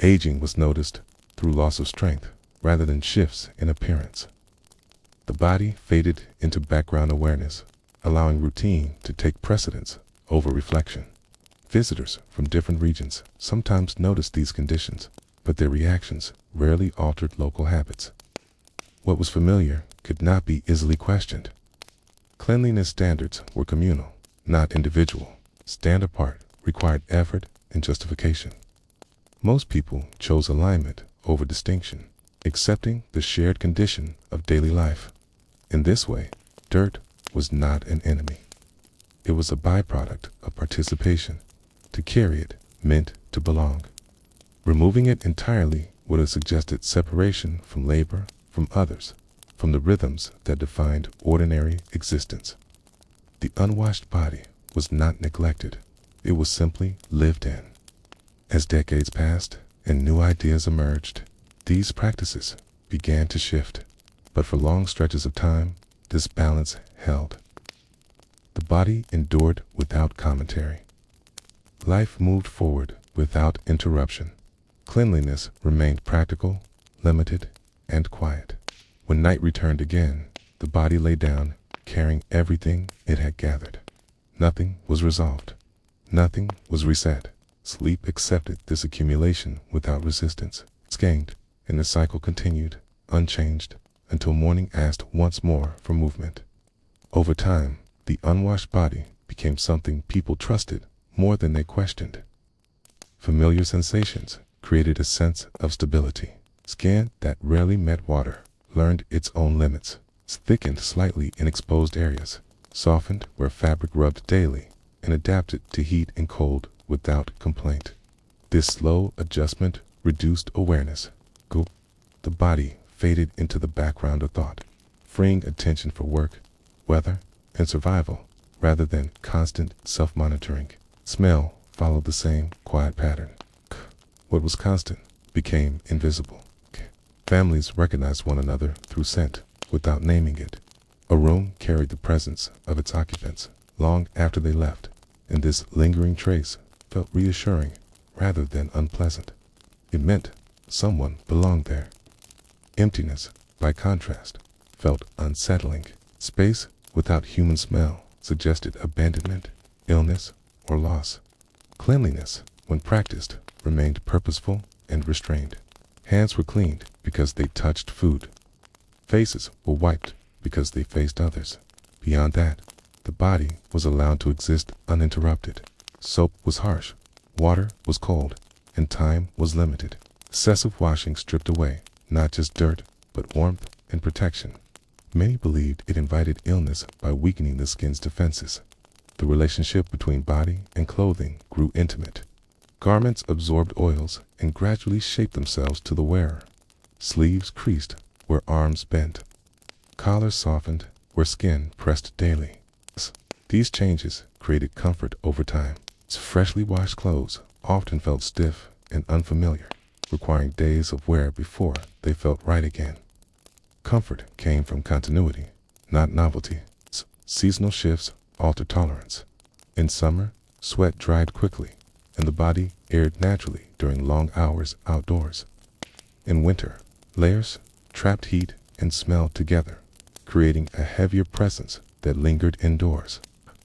Aging was noticed through loss of strength rather than shifts in appearance. The body faded into background awareness, allowing routine to take precedence over reflection. Visitors from different regions sometimes noticed these conditions, but their reactions rarely altered local habits. What was familiar could not be easily questioned. Cleanliness standards were communal, not individual. Stand apart required effort and justification. Most people chose alignment over distinction, accepting the shared condition of daily life. In this way, dirt was not an enemy. It was a byproduct of participation. To carry it meant to belong. Removing it entirely would have suggested separation from labor, from others, from the rhythms that defined ordinary existence. The unwashed body was not neglected. It was simply lived in. As decades passed and new ideas emerged, these practices began to shift. But for long stretches of time, this balance held. The body endured without commentary. Life moved forward without interruption. Cleanliness remained practical, limited, and quiet. When night returned again, the body lay down, carrying everything it had gathered. Nothing was resolved. Nothing was reset. Sleep accepted this accumulation without resistance, skanked, and the cycle continued, unchanged, until morning asked once more for movement. Over time, the unwashed body became something people trusted more than they questioned. Familiar sensations created a sense of stability. Skin that rarely met water learned its own limits, thickened slightly in exposed areas, softened where fabric rubbed daily, and adapted to heat and cold without complaint. This slow adjustment reduced awareness. The body faded into the background of thought, freeing attention for work, weather, and survival, rather than constant self-monitoring. Smell followed the same quiet pattern. What was constant became invisible. Families recognized one another through scent without naming it. A room carried the presence of its occupants long after they left, and this lingering trace felt reassuring rather than unpleasant. It meant someone belonged there. Emptiness, by contrast, felt unsettling. Space without human smell suggested abandonment, illness, or loss. Cleanliness, when practiced, remained purposeful and restrained. Hands were cleaned because they touched food. Faces were wiped because they faced others. Beyond that, the body was allowed to exist uninterrupted. Soap was harsh, water was cold, and time was limited. Excessive washing stripped away not just dirt, but warmth and protection. Many believed it invited illness by weakening the skin's defenses. The relationship between body and clothing grew intimate. Garments absorbed oils and gradually shaped themselves to the wearer. Sleeves creased where arms bent. Collars softened where skin pressed daily. These changes created comfort over time. Freshly washed clothes often felt stiff and unfamiliar, requiring days of wear before they felt right again. Comfort came from continuity, not novelty. Seasonal shifts altered tolerance. In summer, sweat dried quickly, and the body aired naturally during long hours outdoors. In winter, layers trapped heat and smell together, creating a heavier presence that lingered indoors.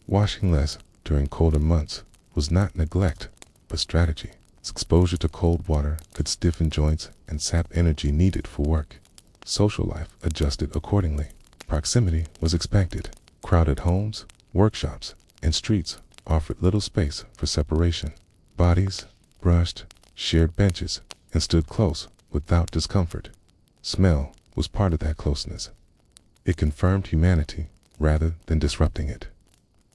Washing less during colder months was not neglect, but strategy. Exposure to cold water could stiffen joints and sap energy needed for work. Social life adjusted accordingly. Proximity was expected. Crowded homes, workshops, and streets offered little space for separation. Bodies brushed, shared benches, and stood close without discomfort. Smell was part of that closeness. It confirmed humanity rather than disrupting it.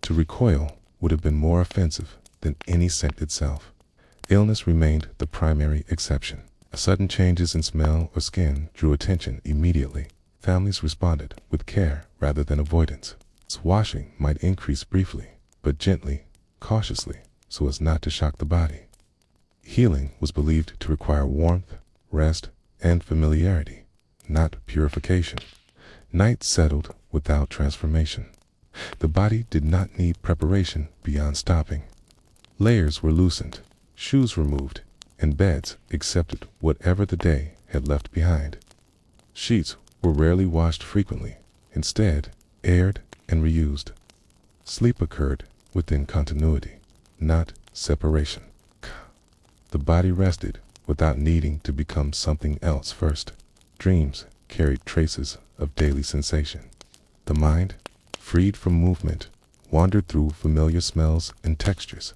To recoil would have been more offensive than any scent itself. Illness remained the primary exception. Sudden changes in smell or skin drew attention immediately. families responded with care rather than avoidance. Washing might increase briefly, but gently, cautiously, so as not to shock the body. Healing was believed to require warmth, rest, and familiarity, not purification. Night settled without transformation. The body did not need preparation beyond stopping. Layers were loosened, shoes removed, and beds accepted whatever the day had left behind. Sheets were rarely washed frequently, instead aired and reused. Sleep occurred within continuity, not separation. The body rested without needing to become something else first. Dreams carried traces of daily sensation. The mind, freed from movement, wandered through familiar smells and textures.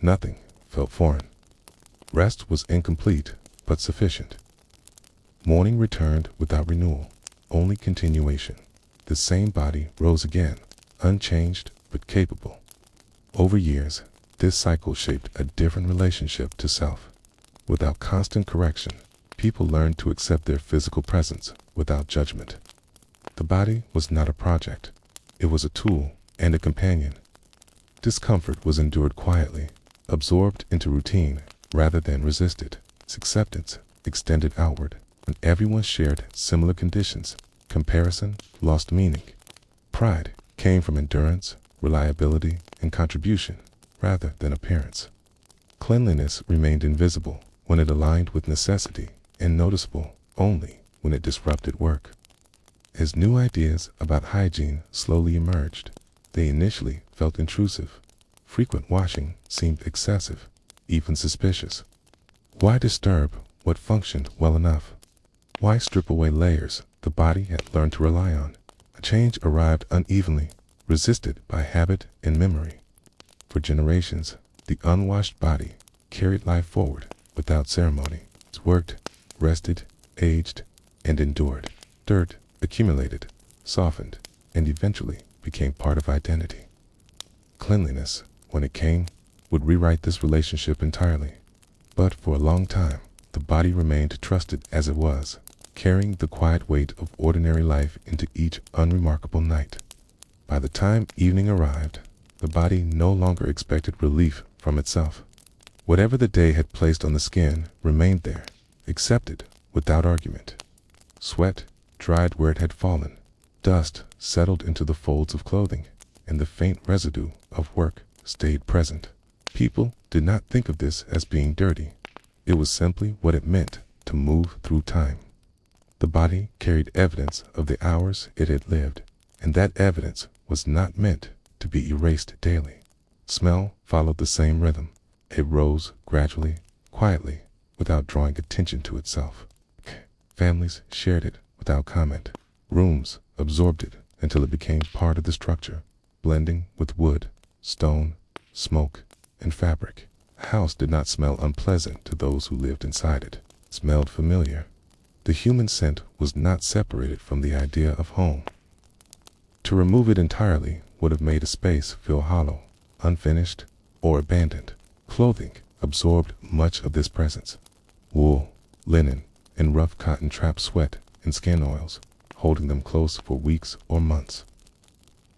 Nothing felt foreign. Rest was incomplete, but sufficient. Morning returned without renewal, only continuation. The same body rose again, unchanged but capable. Over years, this cycle shaped a different relationship to self. Without constant correction, people learned to accept their physical presence without judgment. The body was not a project. It was a tool and a companion. Discomfort was endured quietly, absorbed into routine rather than resisted. Its acceptance extended outward. When everyone shared similar conditions, comparison lost meaning. Pride came from endurance, reliability, and contribution rather than appearance. Cleanliness remained invisible when it aligned with necessity and noticeable only when it disrupted work. As new ideas about hygiene slowly emerged, they initially felt intrusive. Frequent washing seemed excessive, even suspicious. Why disturb what functioned well enough? Why strip away layers the body had learned to rely on? A change arrived unevenly, resisted by habit and memory. For generations, the unwashed body carried life forward without ceremony. It worked, rested, aged, and endured. Dirt accumulated, softened, and eventually became part of identity. Cleanliness, when it came, would rewrite this relationship entirely. But for a long time, the body remained trusted as it was, carrying the quiet weight of ordinary life into each unremarkable night. By the time evening arrived, the body no longer expected relief from itself. Whatever the day had placed on the skin remained there, accepted without argument. Sweat dried where it had fallen, dust settled into the folds of clothing, and the faint residue of work stayed present. People did not think of this as being dirty. It was simply what it meant to move through time. The body carried evidence of the hours it had lived, and that evidence was not meant to be erased daily. Smell followed the same rhythm. It rose gradually, quietly, without drawing attention to itself. Families shared it without comment. Rooms absorbed it until it became part of the structure, blending with wood, stone, smoke, and fabric. The house did not smell unpleasant to those who lived inside it. It smelled familiar. The human scent was not separated from the idea of home. To remove it entirely would have made a space feel hollow, unfinished, or abandoned. Clothing absorbed much of this presence. Wool, linen, and rough cotton trapped sweat and skin oils, holding them close for weeks or months.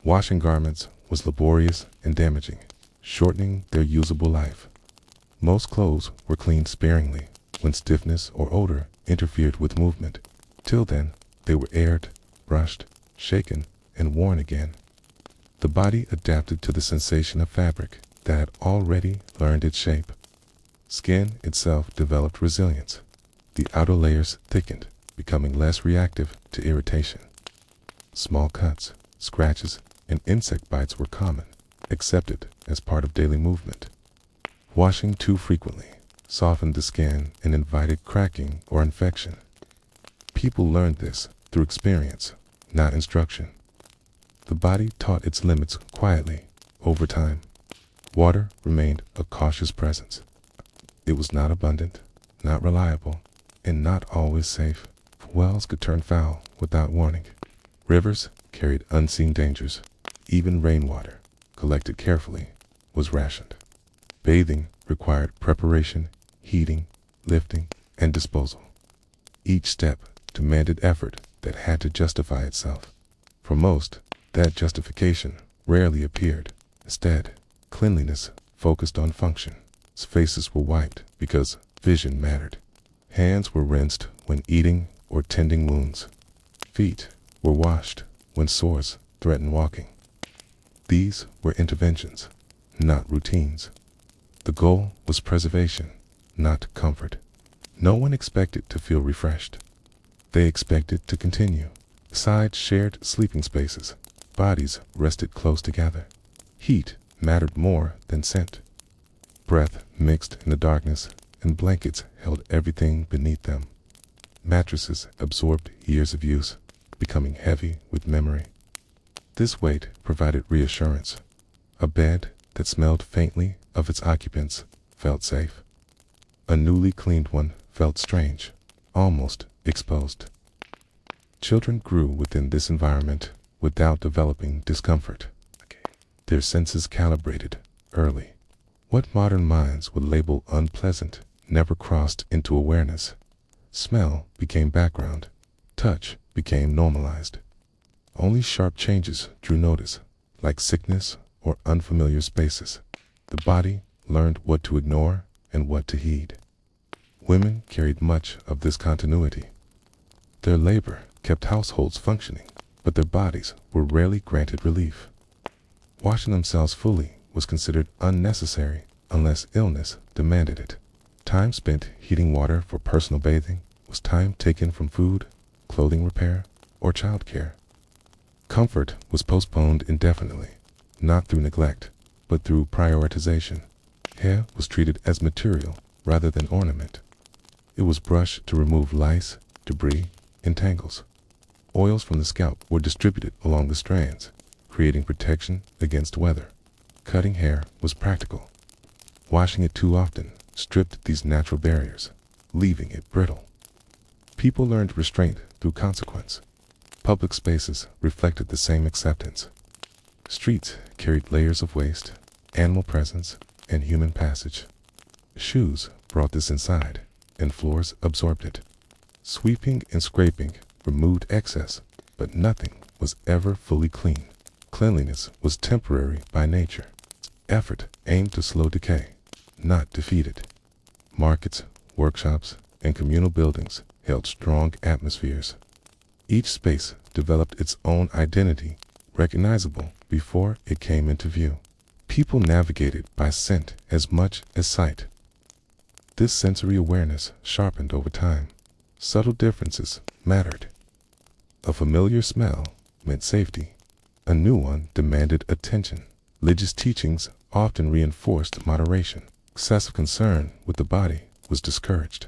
Washing garments was laborious and damaging, shortening their usable life. Most clothes were cleaned sparingly when stiffness or odor interfered with movement. Till then, they were aired, brushed, shaken, and worn again. The body adapted to the sensation of fabric that had already learned its shape. Skin itself developed resilience. The outer layers thickened, becoming less reactive to irritation. Small cuts, scratches, and insect bites were common, accepted as part of daily movement. Washing too frequently softened the skin and invited cracking or infection. People learned this through experience, not instruction. The body taught its limits quietly over time. Water remained a cautious presence. It was not abundant, not reliable, and not always safe. Wells could turn foul without warning. Rivers carried unseen dangers. Even rainwater, collected carefully, was rationed. Bathing required preparation, heating, lifting, and disposal. Each step demanded effort that had to justify itself. For most, that justification rarely appeared. Instead, cleanliness focused on function. Faces were wiped because vision mattered. Hands were rinsed when eating or tending wounds. Feet were washed when sores threatened walking. These were interventions, not routines. The goal was preservation, not comfort. No one expected to feel refreshed. They expected to continue. Besides shared sleeping spaces, bodies rested close together. Heat mattered more than scent. Breath mixed in the darkness, and blankets held everything beneath them. Mattresses absorbed years of use, becoming heavy with memory. This weight provided reassurance. A bed that smelled faintly of its occupants felt safe. A newly cleaned one felt strange, almost exposed. Children grew within this environment without developing discomfort. Their senses calibrated early. What modern minds would label unpleasant never crossed into awareness. Smell became background. Touch became normalized. Only sharp changes drew notice, like sickness or unfamiliar spaces. The body learned what to ignore and what to heed. Women carried much of this continuity. Their labor kept households functioning, but their bodies were rarely granted relief. Washing themselves fully was considered unnecessary unless illness demanded it. Time spent heating water for personal bathing was time taken from food, clothing repair, or childcare. Comfort was postponed indefinitely, not through neglect, but through prioritization. Hair was treated as material rather than ornament. It was brushed to remove lice, debris, and tangles. Oils from the scalp were distributed along the strands, creating protection against weather. Cutting hair was practical. Washing it too often stripped these natural barriers, leaving it brittle. People learned restraint through consequence. Public spaces reflected the same acceptance. Streets carried layers of waste, animal presence, and human passage. Shoes brought this inside, and floors absorbed it. Sweeping and scraping removed excess, but nothing was ever fully clean. Cleanliness was temporary by nature. Effort aimed to slow decay, not defeat it. Markets, workshops, and communal buildings held strong atmospheres. Each space developed its own identity, recognizable before it came into view. People navigated by scent as much as sight. This sensory awareness sharpened over time. Subtle differences mattered. A familiar smell meant safety. A new one demanded attention. Religious teachings often reinforced moderation. Excessive concern with the body was discouraged.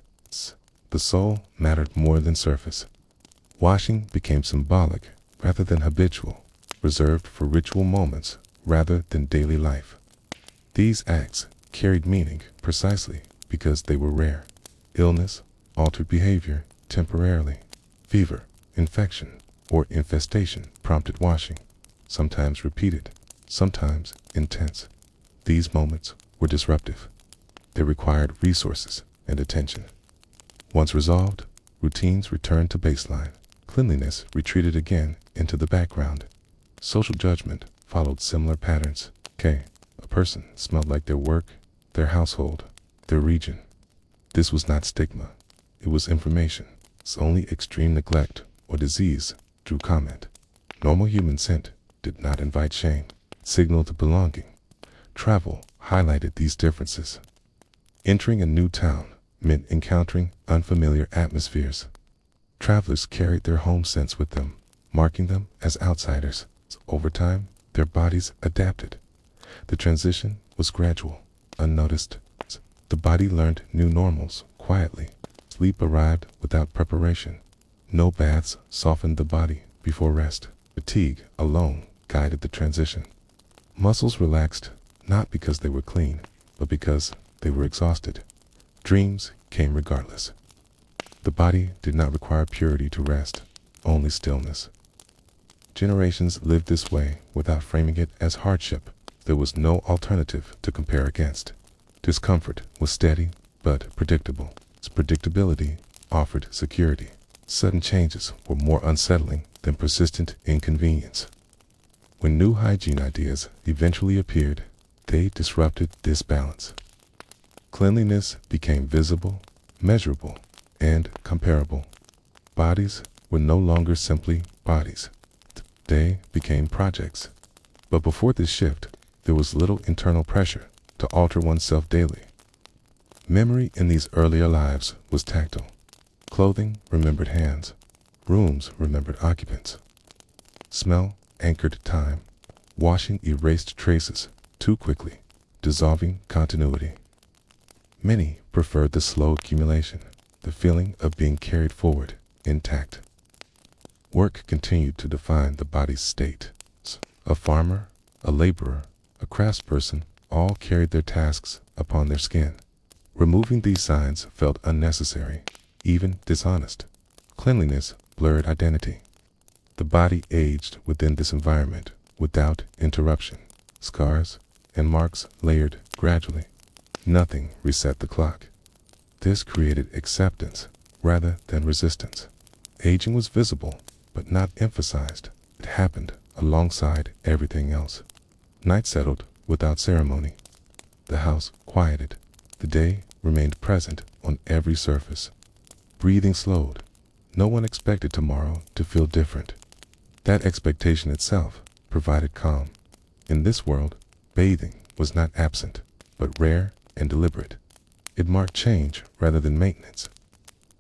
The soul mattered more than surface. Washing became symbolic rather than habitual, reserved for ritual moments rather than daily life. These acts carried meaning precisely because they were rare. Illness altered behavior temporarily. Fever, infection, or infestation prompted washing, sometimes repeated, sometimes intense. These moments were disruptive. They required resources and attention. Once resolved, routines returned to baseline. Cleanliness retreated again into the background. Social judgment followed similar patterns. A person smelled like their work, their household, their region. This was not stigma. It was information. Only extreme neglect or disease drew comment. Normal human scent did not invite shame, it signaled belonging. Travel highlighted these differences. Entering a new town meant encountering unfamiliar atmospheres. Travelers carried their home scents with them, marking them as outsiders. Over time, their bodies adapted. The transition was gradual, unnoticed. The body learned new normals quietly. Sleep arrived without preparation. No baths softened the body before rest. Fatigue alone guided the transition. Muscles relaxed, not because they were clean, but because they were exhausted. Dreams came regardless. The body did not require purity to rest, only stillness. Generations lived this way without framing it as hardship. There was no alternative to compare against. Discomfort was steady but predictable. Its predictability offered security. Sudden changes were more unsettling than persistent inconvenience. When new hygiene ideas eventually appeared, they disrupted this balance. Cleanliness became visible, measurable, and comparable. Bodies were no longer simply bodies. They became projects. But before this shift, there was little internal pressure to alter oneself daily. Memory in these earlier lives was tactile. Clothing remembered hands. Rooms remembered occupants. Smell anchored time. Washing erased traces too quickly, dissolving continuity. Many preferred the slow accumulation, the feeling of being carried forward, intact. Work continued to define the body's state. A farmer, a laborer, a craftsperson all carried their tasks upon their skin. Removing these signs felt unnecessary, even dishonest. Cleanliness blurred identity. The body aged within this environment without interruption. Scars and marks layered gradually. Nothing reset the clock. This created acceptance rather than resistance. Aging was visible, but not emphasized. It happened alongside everything else. Night settled without ceremony. The house quieted. The day remained present on every surface. Breathing slowed. No one expected tomorrow to feel different. That expectation itself provided calm. In this world, bathing was not absent, but rare and deliberate. It marked change rather than maintenance.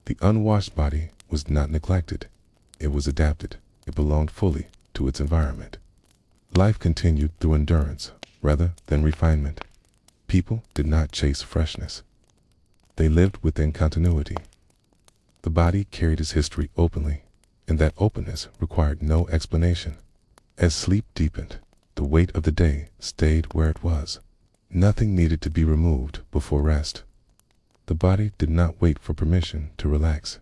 The unwashed body was not neglected. It was adapted. It belonged fully to its environment. Life continued through endurance rather than refinement. People did not chase freshness. They lived within continuity. The body carried its history openly, and that openness required no explanation. As sleep deepened, the weight of the day stayed where it was. Nothing needed to be removed before rest. The body did not wait for permission to relax.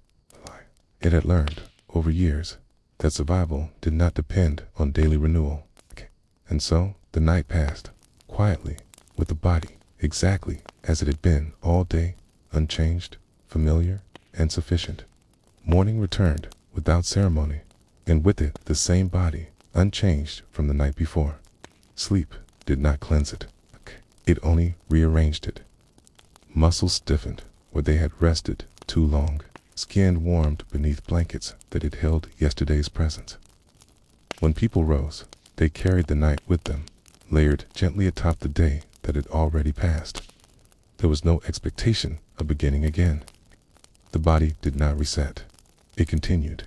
It had learned, over years, that survival did not depend on daily renewal. And so, the night passed, quietly, with the body exactly as it had been all day, unchanged, familiar, and sufficient. Morning returned without ceremony, and with it the same body, unchanged from the night before. Sleep did not cleanse it. It only rearranged it. Muscles stiffened where they had rested too long. Skin warmed beneath blankets that had held yesterday's presence. When people rose, they carried the night with them, layered gently atop the day that had already passed. There was no expectation of beginning again. The body did not reset. It continued.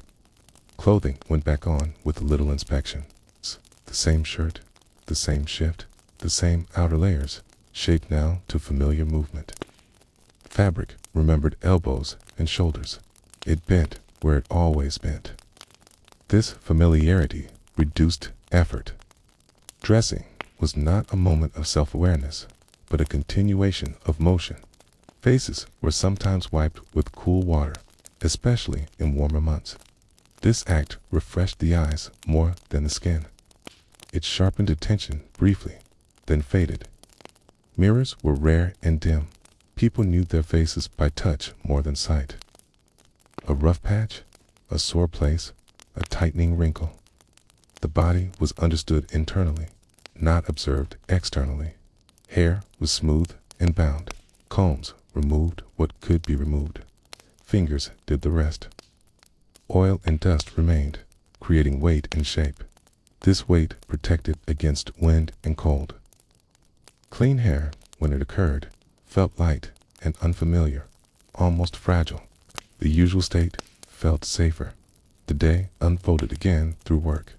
Clothing went back on with little inspection. The same shirt, the same shift, the same outer layers, shaped now to familiar movement. Fabric remembered elbows and shoulders. It bent where it always bent. This familiarity reduced effort. Dressing was not a moment of self-awareness, but a continuation of motion. Faces were sometimes wiped with cool water, especially in warmer months. This act refreshed the eyes more than the skin. It sharpened attention briefly, then faded. Mirrors were rare and dim. People knew their faces by touch more than sight. A rough patch, a sore place, a tightening wrinkle. The body was understood internally, not observed externally. Hair was smooth and bound. Combs removed what could be removed. Fingers did the rest. Oil and dust remained, creating weight and shape. This weight protected against wind and cold. Clean hair, when it occurred, felt light and unfamiliar, almost fragile. The usual state felt safer. The day unfolded again through work.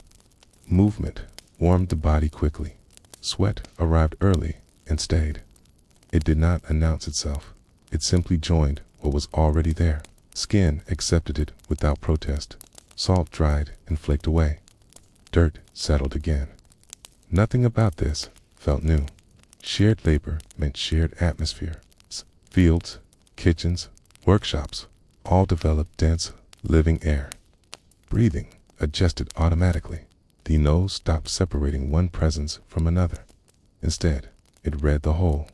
Movement warmed the body quickly. Sweat arrived early and stayed. It did not announce itself. It simply joined what was already there. Skin accepted it without protest. Salt dried and flaked away. Dirt settled again. Nothing about this felt new. Shared labor meant shared atmosphere. Fields, kitchens, workshops, all developed dense, living air. Breathing adjusted automatically. The nose stopped separating one presence from another. Instead, it read the whole.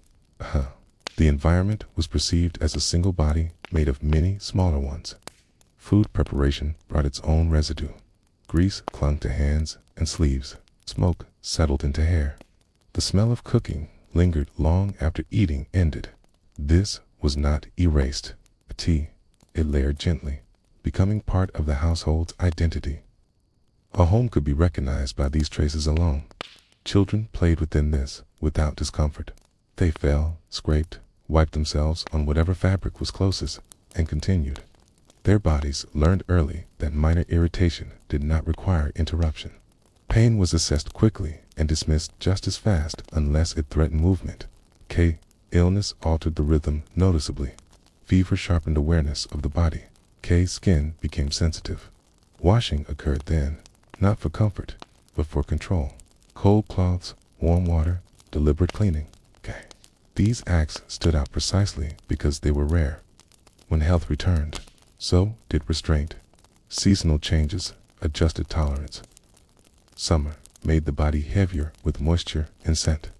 The environment was perceived as a single body made of many smaller ones. Food preparation brought its own residue. Grease clung to hands and sleeves. Smoke settled into hair. The smell of cooking lingered long after eating ended. This was not erased. It layered gently, becoming part of the household's identity. A home could be recognized by these traces alone. Children played within this without discomfort. They fell, scraped, wiped themselves on whatever fabric was closest, and continued. Their bodies learned early that minor irritation did not require interruption. Pain was assessed quickly and dismissed just as fast unless it threatened movement. Illness altered the rhythm noticeably. Fever sharpened awareness of the body. Skin became sensitive. Washing occurred then, not for comfort, but for control. Cold cloths, warm water, deliberate cleaning. These acts stood out precisely because they were rare. When health returned, so did restraint. Seasonal changes adjusted tolerance. Summer made the body heavier with moisture and scent.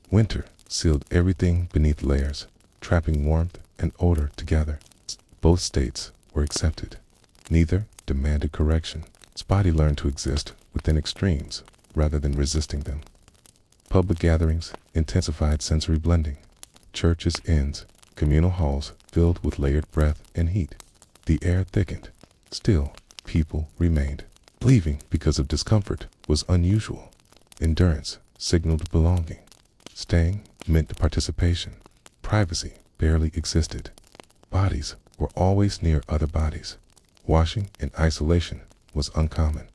Winter sealed everything beneath layers, trapping warmth and odor together. Both states were accepted. Neither demanded correction. Its body learned to exist within extremes rather than resisting them. Public gatherings intensified sensory blending. Churches' inns, communal halls filled with layered breath and heat. The air thickened. Still, people remained. Leaving because of discomfort was unusual. Endurance signaled belonging. Staying meant participation. Privacy barely existed. Bodies were always near other bodies. Washing in isolation was uncommon.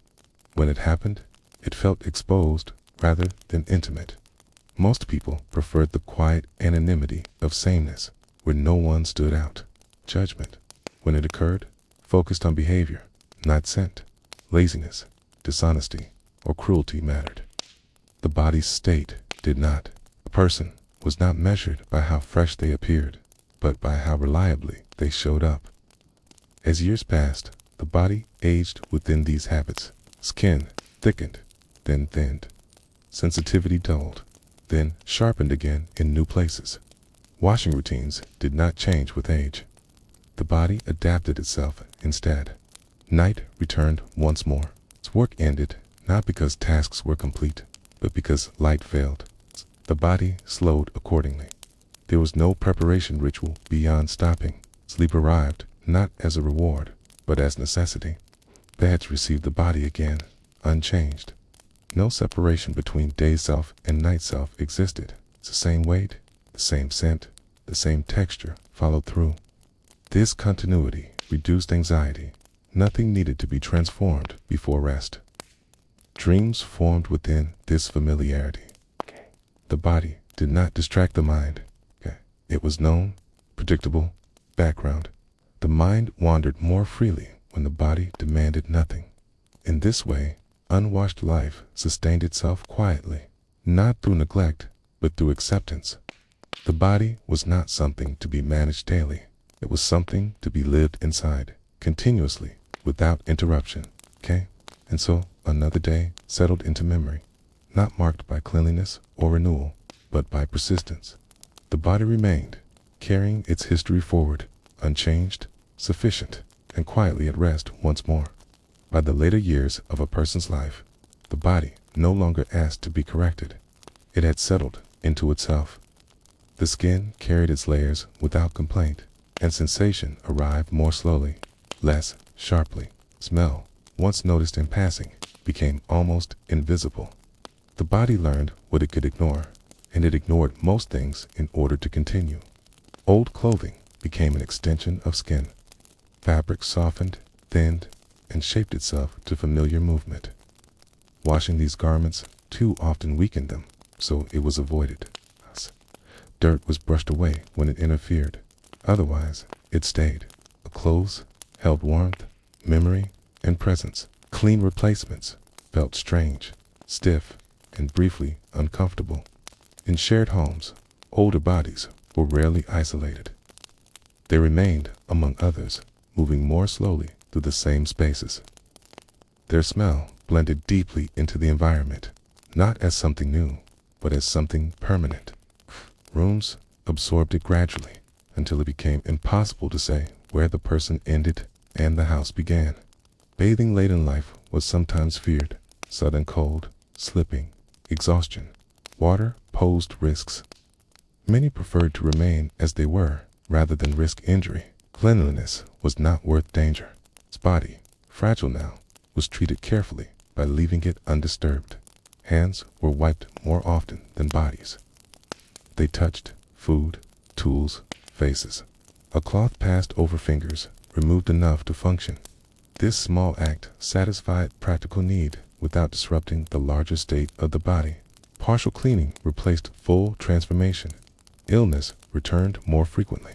When it happened, it felt exposed rather than intimate. Most people preferred the quiet anonymity of sameness, where no one stood out. Judgment, when it occurred, focused on behavior, not scent. Laziness, dishonesty, or cruelty mattered. The body's state did not. A person was not measured by how fresh they appeared, but by how reliably they showed up. As years passed, the body aged within these habits. Skin thickened, then thinned. Sensitivity dulled, then sharpened again in new places. Washing routines did not change with age. The body adapted itself instead. Night returned once more. Its work ended, not because tasks were complete, but because light failed. The body slowed accordingly. There was no preparation ritual beyond stopping. Sleep arrived, not as a reward, but as necessity. Beds received the body again, unchanged. No separation between day self and night self existed. It's the same weight, the same scent, the same texture followed through. This continuity reduced anxiety. Nothing needed to be transformed before rest. Dreams formed within this familiarity. The body did not distract the mind. It was known, predictable, background. The mind wandered more freely when the body demanded nothing. In this way, unwashed life sustained itself quietly, not through neglect, but through acceptance. The body was not something to be managed daily. It was something to be lived inside, continuously, without interruption. And so, another day settled into memory, not marked by cleanliness or renewal, but by persistence. The body remained, carrying its history forward, unchanged, sufficient, and quietly at rest once more. By the later years of a person's life, the body no longer asked to be corrected. It had settled into itself. The skin carried its layers without complaint, and sensation arrived more slowly, less sharply. Smell, once noticed in passing, became almost invisible. The body learned what it could ignore, and it ignored most things in order to continue. Old clothing became an extension of skin. Fabric softened, thinned, and shaped itself to familiar movement. Washing these garments too often weakened them, so it was avoided. Dirt was brushed away when it interfered. Otherwise, it stayed. Clothes held warmth, memory, and presence. Clean replacements felt strange, stiff, and briefly uncomfortable. In shared homes, older bodies were rarely isolated. They remained among others, moving more slowly through the same spaces. Their smell blended deeply into the environment, not as something new, but as something permanent. Rooms absorbed it gradually, until it became impossible to say where the person ended and the house began. Bathing late in life was sometimes feared. Sudden cold, slipping, exhaustion. Water posed risks. Many preferred to remain as they were rather than risk injury. Cleanliness was not worth danger. Its body, fragile now, was treated carefully by leaving it undisturbed. Hands were wiped more often than bodies. They touched food, tools, faces. A cloth passed over fingers, removed enough to function. This small act satisfied practical need without disrupting the larger state of the body. Partial cleaning replaced full transformation. Illness returned more frequently.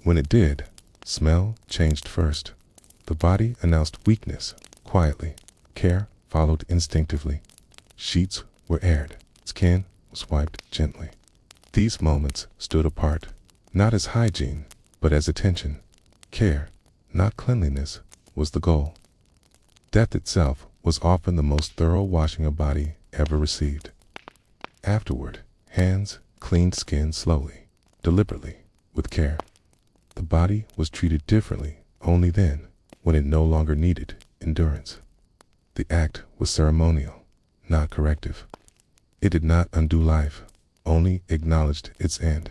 When it did, smell changed first. The body announced weakness quietly. Care followed instinctively. Sheets were aired. Skin was wiped gently. These moments stood apart, not as hygiene, but as attention. Care, not cleanliness, was the goal. Death itself was often the most thorough washing a body ever received. Afterward, hands cleaned skin slowly, deliberately, with care. The body was treated differently only then, when it no longer needed endurance. The act was ceremonial, not corrective. It did not undo life, only acknowledged its end.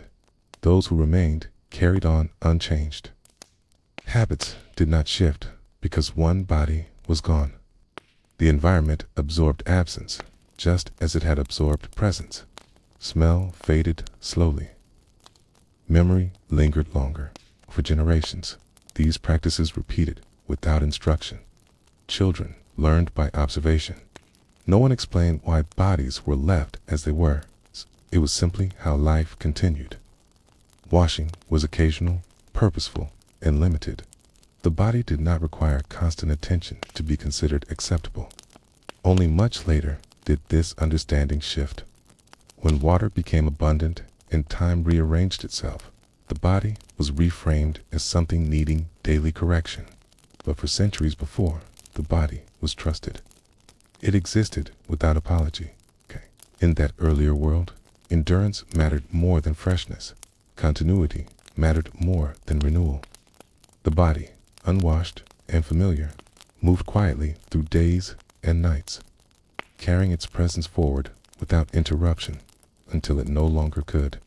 Those who remained carried on unchanged. Habits did not shift because one body was gone. The environment absorbed absence, just as it had absorbed presence. Smell faded slowly. Memory lingered longer. For generations, these practices repeated without instruction. Children learned by observation. No one explained why bodies were left as they were. It was simply how life continued. Washing was occasional, purposeful, and limited. The body did not require constant attention to be considered acceptable. Only much later did this understanding shift. When water became abundant and time rearranged itself, the body was reframed as something needing daily correction. But for centuries before, the body was trusted. It existed without apology. In that earlier world, endurance mattered more than freshness. Continuity mattered more than renewal. The body, unwashed and familiar, moved quietly through days and nights, carrying its presence forward without interruption until it no longer could.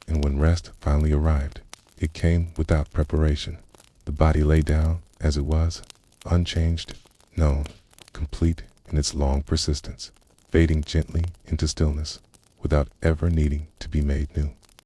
And when rest finally arrived, it came without preparation. The body lay down as it was, unchanged, known, complete in its long persistence, fading gently into stillness without ever needing to be made new.